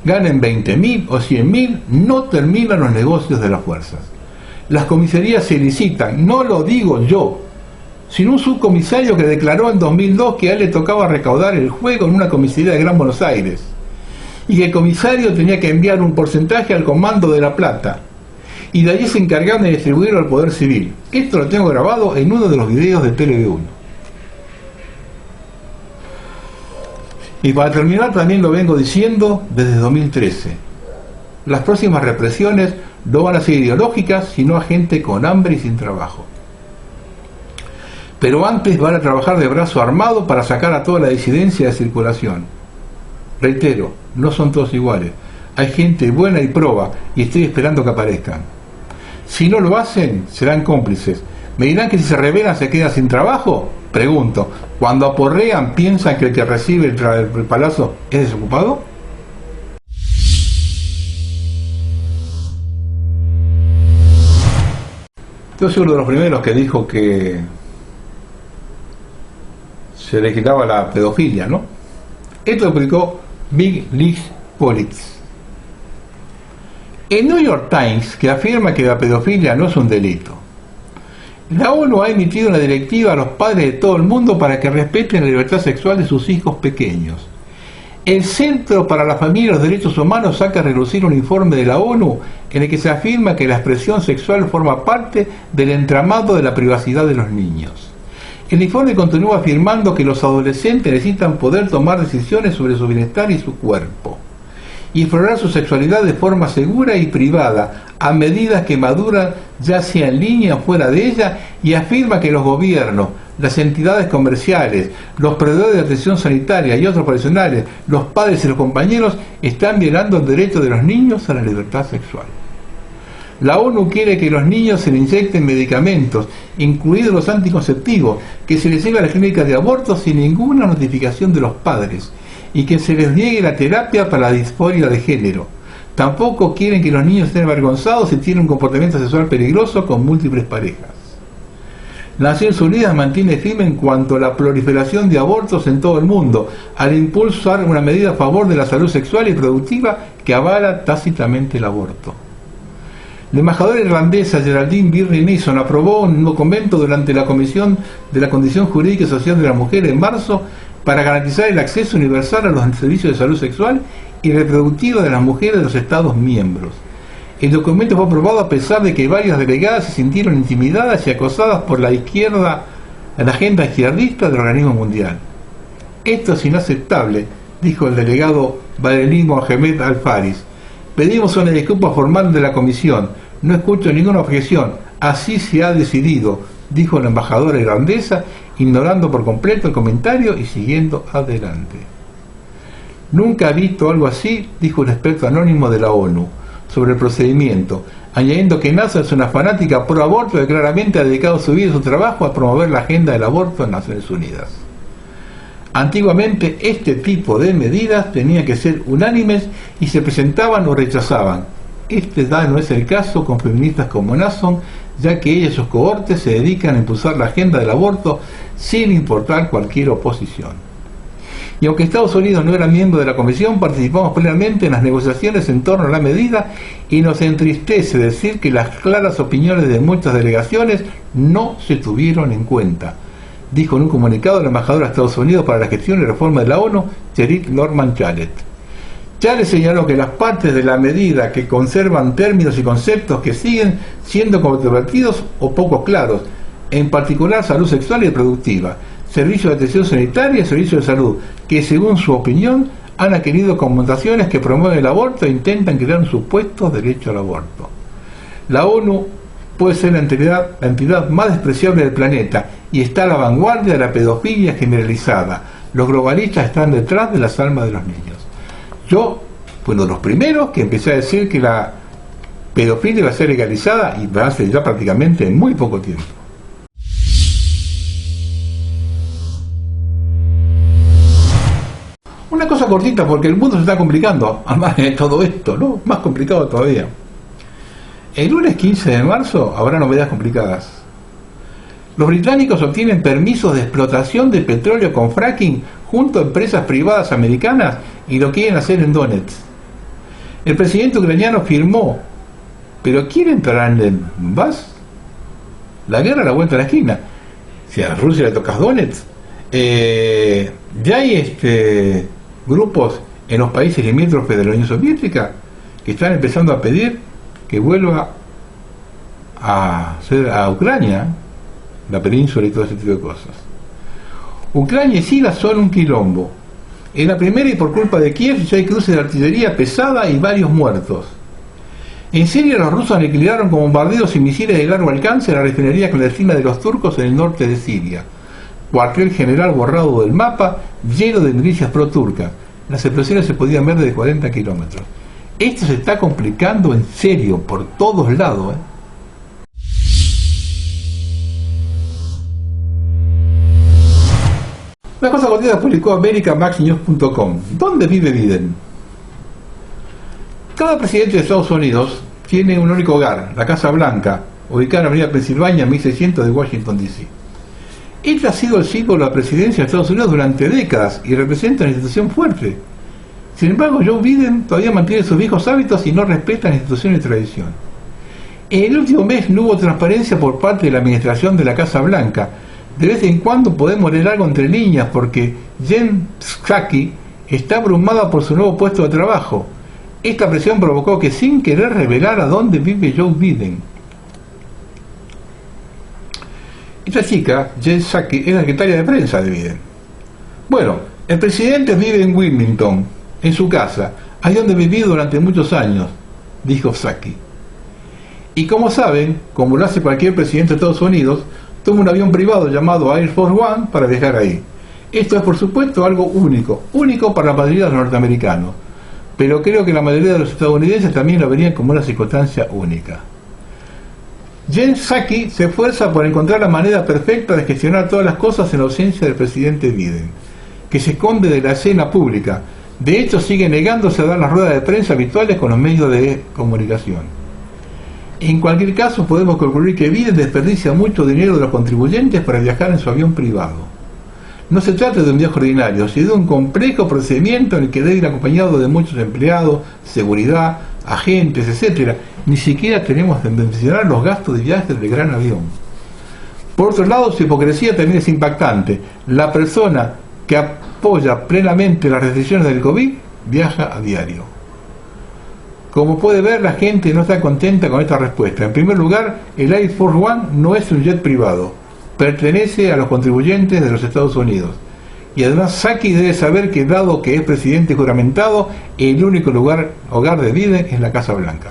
Ganen 20.000 o 100.000, no terminan los negocios de las fuerzas. Las comisarías se licitan, no lo digo yo, sino un subcomisario que declaró en 2002 que a él le tocaba recaudar el juego en una comisaría de Gran Buenos Aires, y que el comisario tenía que enviar un porcentaje al Comando de La Plata, y de allí se encargaron de distribuirlo al Poder Civil. Esto lo tengo grabado en uno de los videos de TV1. Y para terminar, también lo vengo diciendo desde 2013. Las próximas represiones no van a ser ideológicas, sino a gente con hambre y sin trabajo. Pero antes van a trabajar de brazo armado para sacar a toda la disidencia de circulación. Reitero, no son todos iguales. Hay gente buena y proba, y estoy esperando que aparezcan. Si no lo hacen, serán cómplices. ¿Me dirán que si se rebelan se quedan sin trabajo? Pregunto, ¿cuando aporrean piensan que el que recibe el palazo es desocupado? Yo soy uno de los primeros que dijo que se le quitaba la pedofilia, ¿no? Esto lo explicó Big League Politics. El New York Times, que afirma que la pedofilia no es un delito. La ONU ha emitido una directiva a los padres de todo el mundo para que respeten la libertad sexual de sus hijos pequeños. El Centro para la Familia y los Derechos Humanos saca a relucir un informe de la ONU en el que se afirma que la expresión sexual forma parte del entramado de la privacidad de los niños. El informe continúa afirmando que los adolescentes necesitan poder tomar decisiones sobre su bienestar y su cuerpo, y explorar su sexualidad de forma segura y privada, a medida que maduran, ya sea en línea o fuera de ella, y afirma que los gobiernos, las entidades comerciales, los proveedores de atención sanitaria y otros profesionales, los padres y los compañeros, están violando el derecho de los niños a la libertad sexual. La ONU quiere que los niños se les inyecten medicamentos, incluidos los anticonceptivos, que se les lleve a las clínicas de aborto sin ninguna notificación de los padres, y que se les niegue la terapia para la disforia de género. Tampoco quieren que los niños estén avergonzados si tienen un comportamiento sexual peligroso con múltiples parejas. Naciones Unidas mantiene firme en cuanto a la proliferación de abortos en todo el mundo, al impulsar una medida a favor de la salud sexual y productiva que avala tácitamente el aborto. La embajadora irlandesa Geraldine Byrne-Mason aprobó un documento durante la Comisión de la Condición Jurídica y Social de la Mujer en marzo para garantizar el acceso universal a los servicios de salud sexual y reproductiva de las mujeres de los Estados miembros. El documento fue aprobado a pesar de que varias delegadas se sintieron intimidadas y acosadas por la agenda izquierdista del organismo mundial. Esto es inaceptable, dijo el delegado Valery Mohamed Al-Faris. Pedimos una disculpa formal de la Comisión. No escucho ninguna objeción. Así se ha decidido, dijo la embajadora irlandesa, ignorando por completo el comentario y siguiendo adelante. Nunca he visto algo así, dijo un experto anónimo de la ONU sobre el procedimiento, añadiendo que NASA es una fanática pro aborto que claramente ha dedicado su vida y su trabajo a promover la agenda del aborto en Naciones Unidas. Antiguamente este tipo de medidas tenían que ser unánimes y se presentaban o rechazaban. Este no es el caso con feministas como Nason, ya que ellas y sus cohortes se dedican a impulsar la agenda del aborto sin importar cualquier oposición. Y aunque Estados Unidos no era miembro de la Comisión, participamos plenamente en las negociaciones en torno a la medida y nos entristece decir que las claras opiniones de muchas delegaciones no se tuvieron en cuenta, dijo en un comunicado la embajadora de Estados Unidos para la gestión y reforma de la ONU, Cheryl Norman-Chalet. Chalet señaló que las partes de la medida que conservan términos y conceptos que siguen siendo controvertidos o poco claros, en particular salud sexual y reproductiva, servicios de atención sanitaria y servicios de salud, que según su opinión han adquirido connotaciones que promueven el aborto e intentan crear un supuesto derecho al aborto. La ONU puede ser la entidad más despreciable del planeta y está a la vanguardia de la pedofilia generalizada. Los globalistas están detrás de las almas de los niños. Yo fui uno de los primeros que empecé a decir que la pedofilia va a ser legalizada y va a ser ya prácticamente en muy poco tiempo. Una cosa cortita porque el mundo se está complicando, además de todo esto, ¿no? Más complicado todavía. El lunes 15 de marzo habrá novedades complicadas. Los británicos obtienen permisos de explotación de petróleo con fracking junto a empresas privadas americanas y lo quieren hacer en Donetsk. El presidente ucraniano firmó, pero ¿quién entrará en el Donbass? La guerra a la vuelta de la esquina. Si a Rusia le tocas Donetsk, ya hay grupos en los países limítrofes de la Unión Soviética que están empezando a pedir que vuelva a ser a Ucrania, la península y todo ese tipo de cosas. Ucrania y Siria son un quilombo. En la primera, y por culpa de Kiev, ya hay cruces de artillería pesada y varios muertos. En Siria los rusos aniquilaron con bombardeos y misiles de largo alcance la refinería clandestina de los turcos en el norte de Siria. Cuartel general borrado del mapa, lleno de milicias pro-turcas. Las explosiones se podían ver desde 40 kilómetros. Esto se está complicando en serio, por todos lados. Una cosa cortita publicó AmericaMaxNews.com. ¿Dónde vive Biden? Cada presidente de Estados Unidos tiene un único hogar, la Casa Blanca, ubicada en la avenida Pensilvania, 1600 de Washington, D.C. Este ha sido el símbolo de la presidencia de Estados Unidos durante décadas y representa una institución fuerte. Sin embargo, Joe Biden todavía mantiene sus viejos hábitos y no respeta la institución y tradición. En el último mes no hubo transparencia por parte de la administración de la Casa Blanca. De vez en cuando podemos leer algo entre líneas porque Jen Psaki está abrumada por su nuevo puesto de trabajo. Esta presión provocó que sin querer revelara dónde vive Joe Biden. Esta chica, Jen Psaki, es la secretaria de prensa de Biden. Bueno, el presidente vive en Wilmington, en su casa, ahí donde vivió durante muchos años, dijo Psaki. Y como saben, como lo hace cualquier presidente de Estados Unidos, toma un avión privado llamado Air Force One para viajar ahí. Esto es por supuesto algo único para la mayoría de los norteamericanos, pero creo que la mayoría de los estadounidenses también lo verían como una circunstancia única. Jen Psaki se esfuerza por encontrar la manera perfecta de gestionar todas las cosas en ausencia del presidente Biden, que se esconde de la escena pública. De hecho, sigue negándose a dar las ruedas de prensa habituales con los medios de comunicación. En cualquier caso, podemos concluir que Biden desperdicia mucho dinero de los contribuyentes para viajar en su avión privado. No se trata de un viaje ordinario, sino de un complejo procedimiento en el que debe ir acompañado de muchos empleados, seguridad, agentes, etc., Ni siquiera tenemos que mencionar los gastos de viaje del gran avión. Por otro lado, su hipocresía también es impactante. La persona que apoya plenamente las restricciones del COVID viaja a diario. Como puede ver, la gente no está contenta con esta respuesta. En primer lugar, el Air Force One no es un jet privado, pertenece a los contribuyentes de los Estados Unidos. Y además Psaki debe saber que, dado que es presidente juramentado, el único hogar de Biden es la Casa Blanca.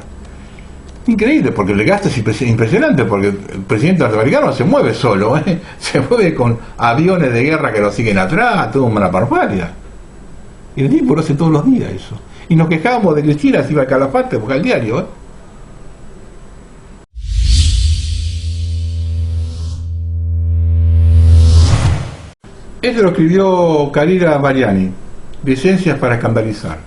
Increíble, porque el gasto es impresionante, porque el presidente norteamericano se mueve solo, se mueve con aviones de guerra que lo siguen atrás, toda una parfalia. Y el tipo lo hace todos los días eso. Y nos quejábamos de Cristina, se iba a Calafate, porque al diario, Esto lo escribió Karina Mariani, Licencias para escandalizar.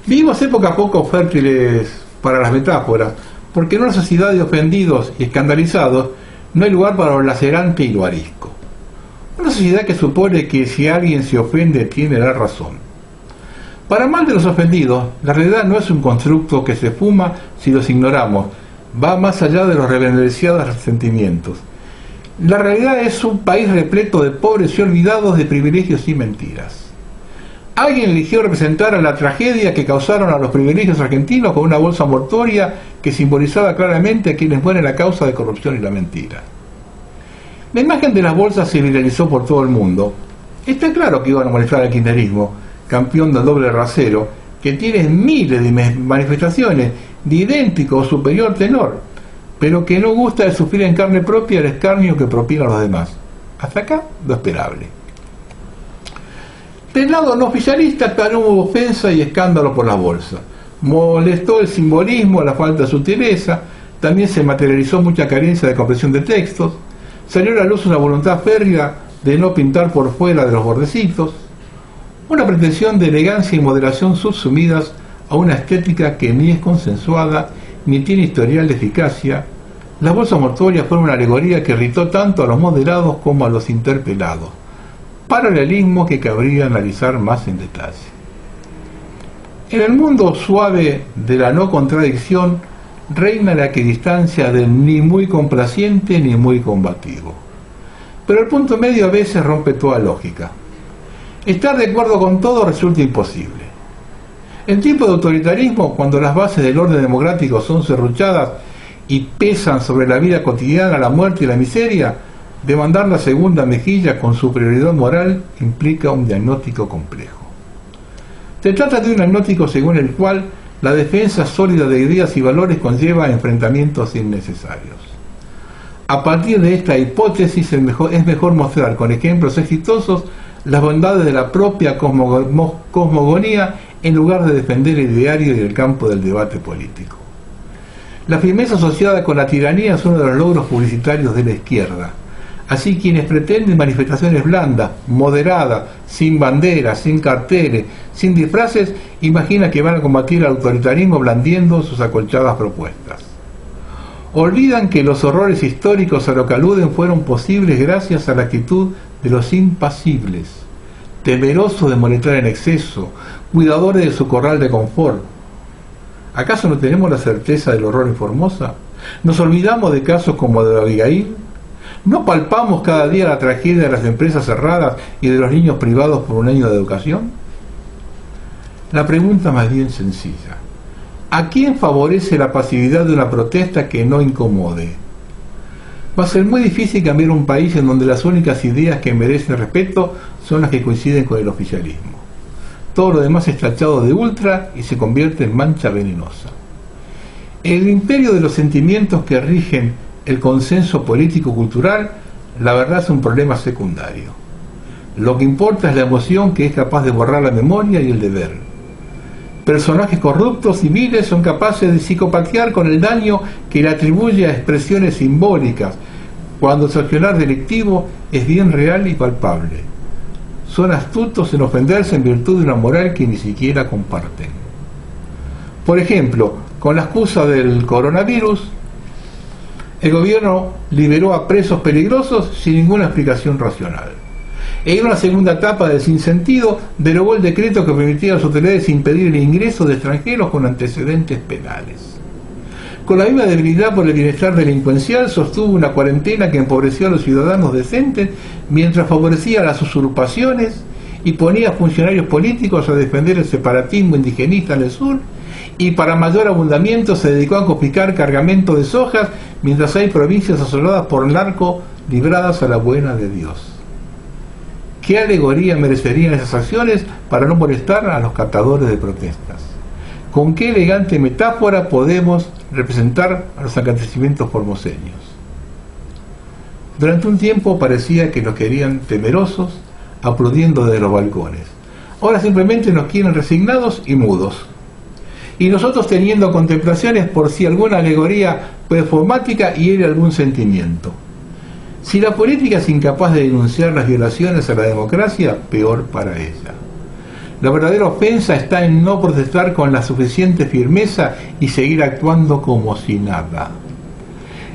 Vivimos épocas poco fértiles para las metáforas, porque en una sociedad de ofendidos y escandalizados no hay lugar para lo lacerante y lo arisco. Una sociedad que supone que si alguien se ofende tiene la razón. Para mal de los ofendidos, la realidad no es un constructo que se fuma si los ignoramos, va más allá de los reverenciados sentimientos. La realidad es un país repleto de pobres y olvidados de privilegios y mentiras. Alguien eligió representar a la tragedia que causaron a los privilegios argentinos con una bolsa mortuoria que simbolizaba claramente a quienes mueren a causa de corrupción y la mentira. La imagen de las bolsas se viralizó por todo el mundo. Está claro que iban a molestar al kirchnerismo, campeón del doble rasero, que tiene miles de manifestaciones de idéntico o superior tenor, pero que no gusta de sufrir en carne propia el escarnio que propinan los demás. Hasta acá, lo esperable. Del lado no oficialista también hubo ofensa y escándalo por las bolsas. Molestó el simbolismo, la falta de sutileza, también se materializó mucha carencia de comprensión de textos, salió a la luz una voluntad férrea de no pintar por fuera de los bordecitos, una pretensión de elegancia y moderación subsumidas a una estética que ni es consensuada ni tiene historial de eficacia. Las bolsas mortuorias fueron una alegoría que irritó tanto a los moderados como a los interpelados. Paralelismo que cabría analizar más en detalle. En el mundo suave de la no contradicción reina la equidistancia del ni muy complaciente ni muy combativo. Pero el punto medio a veces rompe toda lógica. Estar de acuerdo con todo resulta imposible. En tiempos de autoritarismo, cuando las bases del orden democrático son serruchadas y pesan sobre la vida cotidiana, la muerte y la miseria, demandar la segunda mejilla con superioridad moral implica un diagnóstico complejo. Se trata de un diagnóstico según el cual la defensa sólida de ideas y valores conlleva enfrentamientos innecesarios. A partir de esta hipótesis es mejor mostrar con ejemplos exitosos las bondades de la propia cosmogonía en lugar de defender el ideario y el campo del debate político. La firmeza asociada con la tiranía es uno de los logros publicitarios de la izquierda. Así quienes pretenden manifestaciones blandas, moderadas, sin banderas, sin carteles, sin disfraces, imaginan que van a combatir al autoritarismo blandiendo sus acolchadas propuestas. Olvidan que los horrores históricos a lo que aluden fueron posibles gracias a la actitud de los impasibles, temerosos de molestar en exceso, cuidadores de su corral de confort. ¿Acaso no tenemos la certeza del horror en Formosa? ¿Nos olvidamos de casos como el de Abigail? ¿No palpamos cada día la tragedia de las empresas cerradas y de los niños privados por un año de educación? La pregunta más bien sencilla. ¿A quién favorece la pasividad de una protesta que no incomode? Va a ser muy difícil cambiar un país en donde las únicas ideas que merecen respeto son las que coinciden con el oficialismo. Todo lo demás es tachado de ultra y se convierte en mancha venenosa. El imperio de los sentimientos que rigen el consenso político-cultural, la verdad es un problema secundario. Lo que importa es la emoción que es capaz de borrar la memoria y el deber. Personajes corruptos y viles son capaces de psicopatear con el daño que le atribuye a expresiones simbólicas, cuando su accionar delictivo es bien real y palpable. Son astutos en ofenderse en virtud de una moral que ni siquiera comparten. Por ejemplo, con la excusa del coronavirus, el gobierno liberó a presos peligrosos sin ninguna explicación racional. En una segunda etapa del sinsentido, derogó el decreto que permitía a las autoridades impedir el ingreso de extranjeros con antecedentes penales. Con la misma debilidad por el bienestar delincuencial, sostuvo una cuarentena que empobreció a los ciudadanos decentes mientras favorecía las usurpaciones y ponía a funcionarios políticos a defender el separatismo indigenista en el sur, y para mayor abundamiento se dedicó a confiscar cargamento de sojas mientras hay provincias asoladas por narco libradas a la buena de Dios. ¿Qué alegoría merecerían esas acciones para no molestar a los captadores de protestas? ¿Con qué elegante metáfora podemos representar a los acontecimientos formoseños? Durante un tiempo parecía que nos querían temerosos, aplaudiendo desde los balcones. Ahora simplemente nos quieren resignados y mudos. Y nosotros teniendo contemplaciones por si alguna alegoría performática hiere algún sentimiento. Si la política es incapaz de denunciar las violaciones a la democracia, peor para ella. La verdadera ofensa está en no protestar con la suficiente firmeza y seguir actuando como si nada.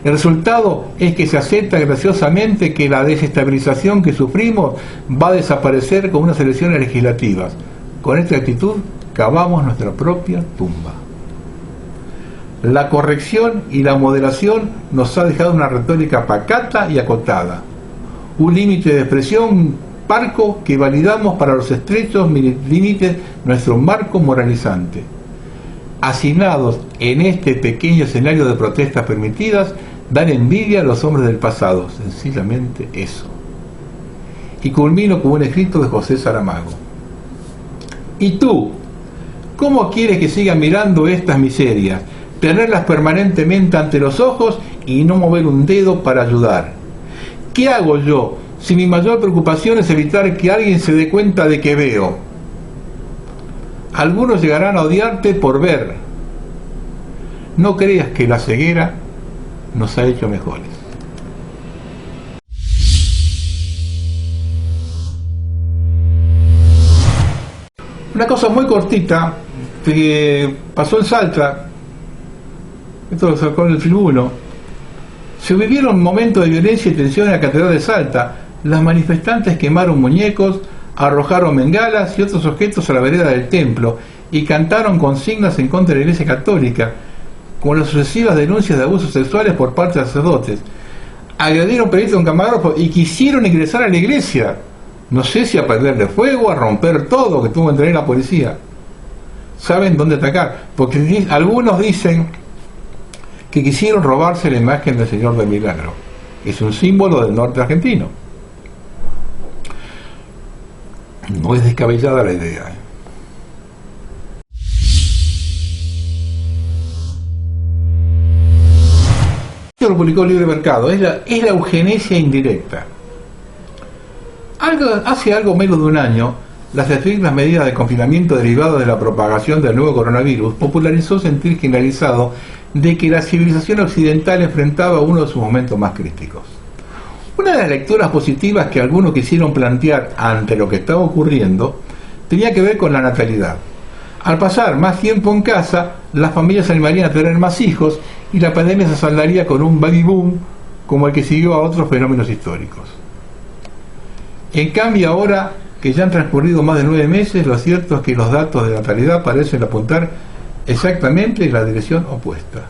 El resultado es que se acepta graciosamente que la desestabilización que sufrimos va a desaparecer con unas elecciones legislativas. Con esta actitud cavamos nuestra propia tumba. La corrección y la moderación nos ha dejado una retórica pacata y acotada, un límite de expresión parco que validamos para los estrechos límites de nuestro marco moralizante. Hacinados en este pequeño escenario de protestas permitidas, dan envidia a los hombres del pasado, sencillamente eso. Y culmino con un escrito de José Saramago. ¿Y tú? ¿Cómo quieres que siga mirando estas miserias? Tenerlas permanentemente ante los ojos y no mover un dedo para ayudar. ¿Qué hago yo si mi mayor preocupación es evitar que alguien se dé cuenta de que veo? Algunos llegarán a odiarte por ver. No creas que la ceguera nos ha hecho mejores. Una cosa muy cortita que pasó en Salta, esto lo sacó en el Film 1. Se vivieron momentos de violencia y tensión en la Catedral de Salta. Las manifestantes quemaron muñecos, arrojaron bengalas y otros objetos a la vereda del templo y cantaron consignas en contra de la Iglesia Católica, con las sucesivas denuncias de abusos sexuales por parte de sacerdotes. Agredieron periodistas con camarógrafo y quisieron ingresar a la iglesia. No sé si a prenderle fuego, a romper todo, que tuvo que tener la policía. Saben dónde atacar, porque algunos dicen que quisieron robarse la imagen del Señor del Milagro. Es un símbolo del norte argentino. No es descabellada la idea. Esto lo publicó Libre Mercado. Es la eugenesia indirecta. Hace algo menos de un año, las estrictas medidas de confinamiento derivadas de la propagación del nuevo coronavirus popularizó sentir generalizado de que la civilización occidental enfrentaba uno de sus momentos más críticos. Una de las lecturas positivas que algunos quisieron plantear ante lo que estaba ocurriendo tenía que ver con la natalidad. Al pasar más tiempo en casa, las familias se animarían a tener más hijos y la pandemia se saldaría con un baby boom como el que siguió a otros fenómenos históricos. En cambio, ahora que ya han transcurrido más de 9 meses, lo cierto es que los datos de natalidad parecen apuntar exactamente en la dirección opuesta.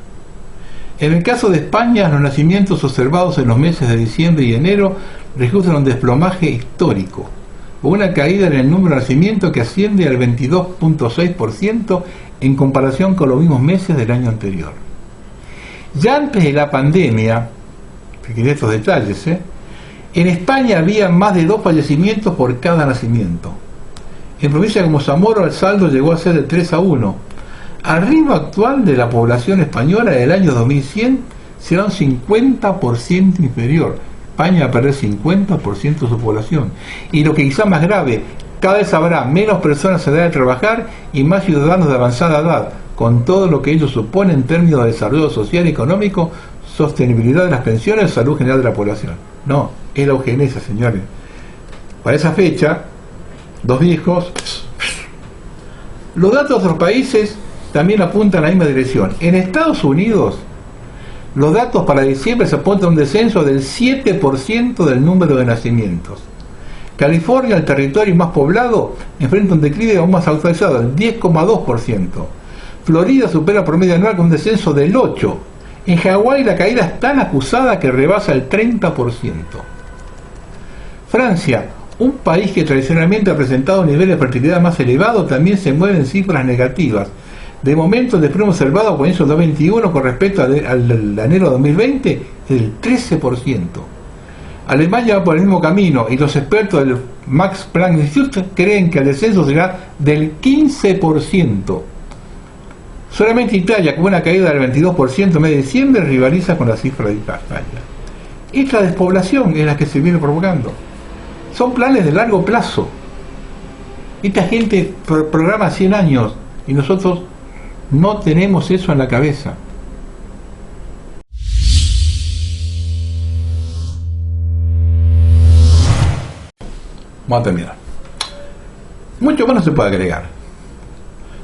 En el caso de España, los nacimientos observados en los meses de diciembre y enero registran un desplomaje histórico, con una caída en el número de nacimientos que asciende al 22.6% en comparación con los mismos meses del año anterior. Ya antes de la pandemia, fíjense estos detalles, en España había más de 2 fallecimientos por cada nacimiento. En provincias como Zamora el saldo llegó a ser de 3-1. Al ritmo actual de la población española del año 2100 será un 50% inferior. España va a perder 50% de su población. Y lo que quizá más grave, cada vez habrá menos personas en edad de trabajar y más ciudadanos de avanzada edad, con todo lo que ello supone en términos de desarrollo social y económico, sostenibilidad de las pensiones, salud general de la población. No, es la eugenesia, señores. Para esa fecha, 2 viejos. Los datos de otros países también apuntan a la misma dirección. En Estados Unidos, los datos para diciembre se apuntan a un descenso del 7% del número de nacimientos. California, el territorio más poblado, enfrenta un declive aún más actualizado, el 10,2%. Florida supera el promedio anual con un descenso del 8%. En Hawái la caída es tan acusada que rebasa el 30%. Francia, un país que tradicionalmente ha presentado niveles de fertilidad más elevados, también se mueve en cifras negativas. De momento, el desplome observado a comienzos de 2021 con respecto al enero de 2020 es del 13%. Alemania va por el mismo camino y los expertos del Max Planck Institute creen que el descenso será del 15%. Solamente Italia, con una caída del 22% en mes de diciembre, rivaliza con la cifra de España. Esta despoblación es la que se viene provocando. Son planes de largo plazo. Esta gente programa 100 años y nosotros no tenemos eso en la cabeza. Vamos a terminar. Mucho más no se puede agregar.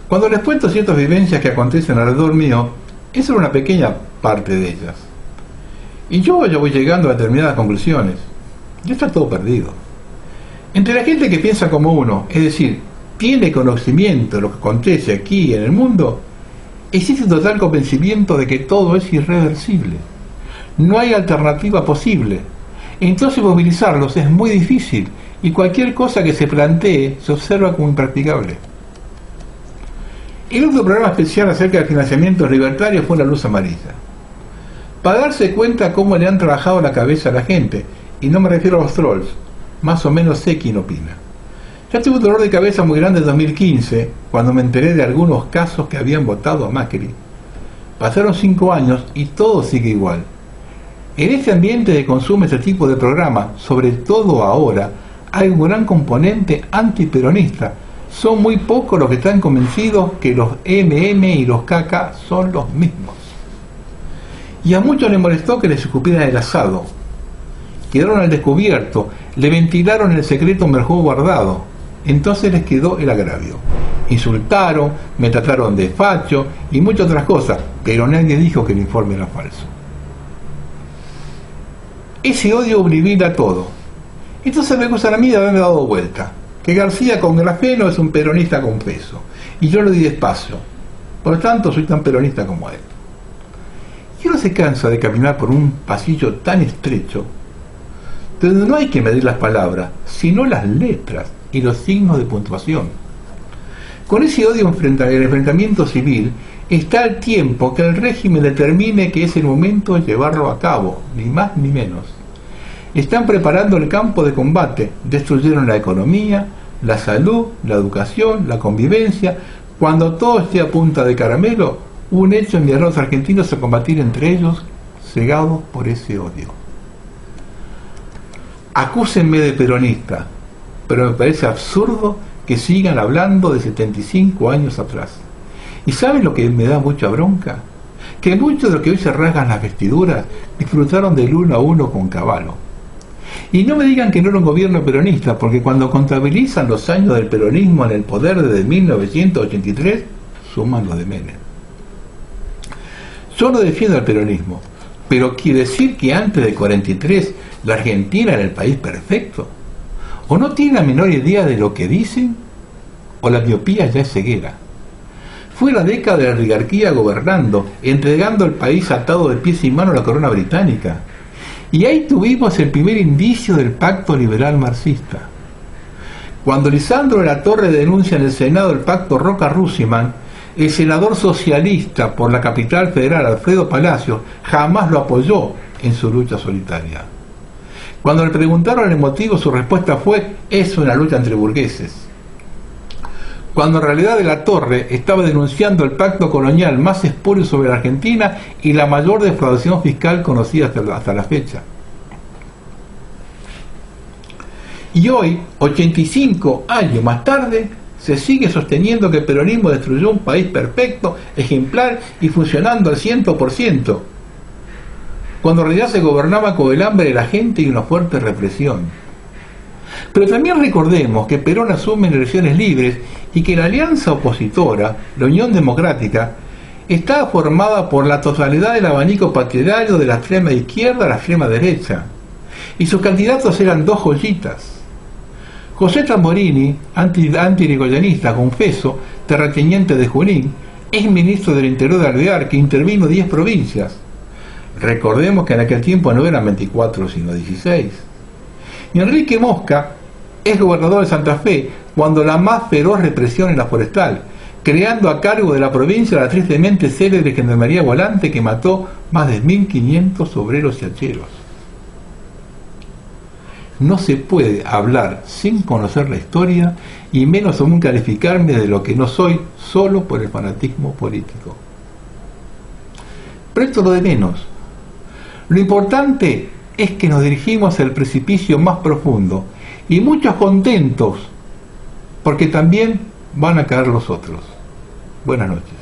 Cuando les cuento ciertas vivencias que acontecen alrededor mío, esa es una pequeña parte de ellas. Y yo voy llegando a determinadas conclusiones. Ya está todo perdido. Entre la gente que piensa como uno, es decir, tiene conocimiento de lo que acontece aquí en el mundo, existe un total convencimiento de que todo es irreversible. No hay alternativa posible. Entonces movilizarlos es muy difícil y cualquier cosa que se plantee se observa como impracticable. El otro programa especial acerca del financiamiento libertario fue La Luz Amarilla. Para darse cuenta cómo le han trabajado la cabeza a la gente, y no me refiero a los trolls, más o menos sé quién opina. Ya tuve un dolor de cabeza muy grande en 2015, cuando me enteré de algunos casos que habían votado a Macri. Pasaron 5 años y todo sigue igual. En este ambiente de consumo este tipo de programa, sobre todo ahora, hay un gran componente antiperonista. Son muy pocos los que están convencidos que los MM y los KK son los mismos. Y a muchos les molestó que les escupieran el asado. Quedaron al descubierto, le ventilaron el secreto mejor guardado. Entonces les quedó el agravio. Insultaron, me trataron de facho y muchas otras cosas, pero nadie dijo que el informe era falso. Ese odio oblivina todo. Entonces me acusan a mí de haberme dado vuelta, que García con grafeno es un peronista confeso, y yo lo di despacio. Por lo tanto, soy tan peronista como él. Y uno se cansa de caminar por un pasillo tan estrecho, donde no hay que medir las palabras, sino las letras y los signos de puntuación. Con ese odio el enfrentamiento civil está el tiempo que el régimen determine que es el momento de llevarlo a cabo, ni más ni menos. Están preparando el campo de combate, destruyeron la economía, la salud, la educación, la convivencia. Cuando todo esté a punta de caramelo, un hecho enviará a los argentinos a combatir entre ellos, cegados por ese odio. Acúsenme de peronista, pero me parece absurdo que sigan hablando de 75 años atrás. ¿Y saben lo que me da mucha bronca? Que muchos de los que hoy se rasgan las vestiduras disfrutaron del 1 a 1 con Cavallo. Y no me digan que no era un gobierno peronista, porque cuando contabilizan los años del peronismo en el poder desde 1983, suman los de Menem. Yo no defiendo el peronismo, pero quiere decir que antes del 43 la Argentina era el país perfecto. ¿O no tienen la menor idea de lo que dicen? ¿O la miopía ya es ceguera? Fue la década de la oligarquía gobernando, entregando el país atado de pies y manos a la corona británica. Y ahí tuvimos el primer indicio del pacto liberal marxista. Cuando Lisandro de la Torre denuncia en el Senado el pacto Roca-Rusiman, el senador socialista por la capital federal, Alfredo Palacios, jamás lo apoyó en su lucha solitaria. Cuando le preguntaron el motivo, su respuesta fue: es una lucha entre burgueses. Cuando en realidad de la Torre estaba denunciando el pacto colonial más espurio sobre la Argentina y la mayor defraudación fiscal conocida hasta la fecha. Y hoy, 85 años más tarde, se sigue sosteniendo que el peronismo destruyó un país perfecto, ejemplar y funcionando al 100%, cuando en realidad se gobernaba con el hambre de la gente y una fuerte represión. Pero también recordemos que Perón asume en elecciones libres y que la alianza opositora, la Unión Democrática, estaba formada por la totalidad del abanico partidario de la extrema izquierda a la extrema derecha, y sus candidatos eran dos joyitas. José Tamborini, anti-irigoyenista, confeso, terrateniente de Junín, ex ministro del Interior de Alvear, que intervino 10 provincias. Recordemos que en aquel tiempo no eran 24 sino 16. Y Enrique Mosca es gobernador de Santa Fe cuando la más feroz represión en la forestal, creando a cargo de la provincia la tristemente célebre Gendarmería Volante que mató más de 1.500 obreros y hacheros. No se puede hablar sin conocer la historia y menos aún calificarme de lo que no soy solo por el fanatismo político. Pero esto es lo de menos. Lo importante es que nos dirigimos al precipicio más profundo y muchos contentos porque también van a caer los otros. Buenas noches.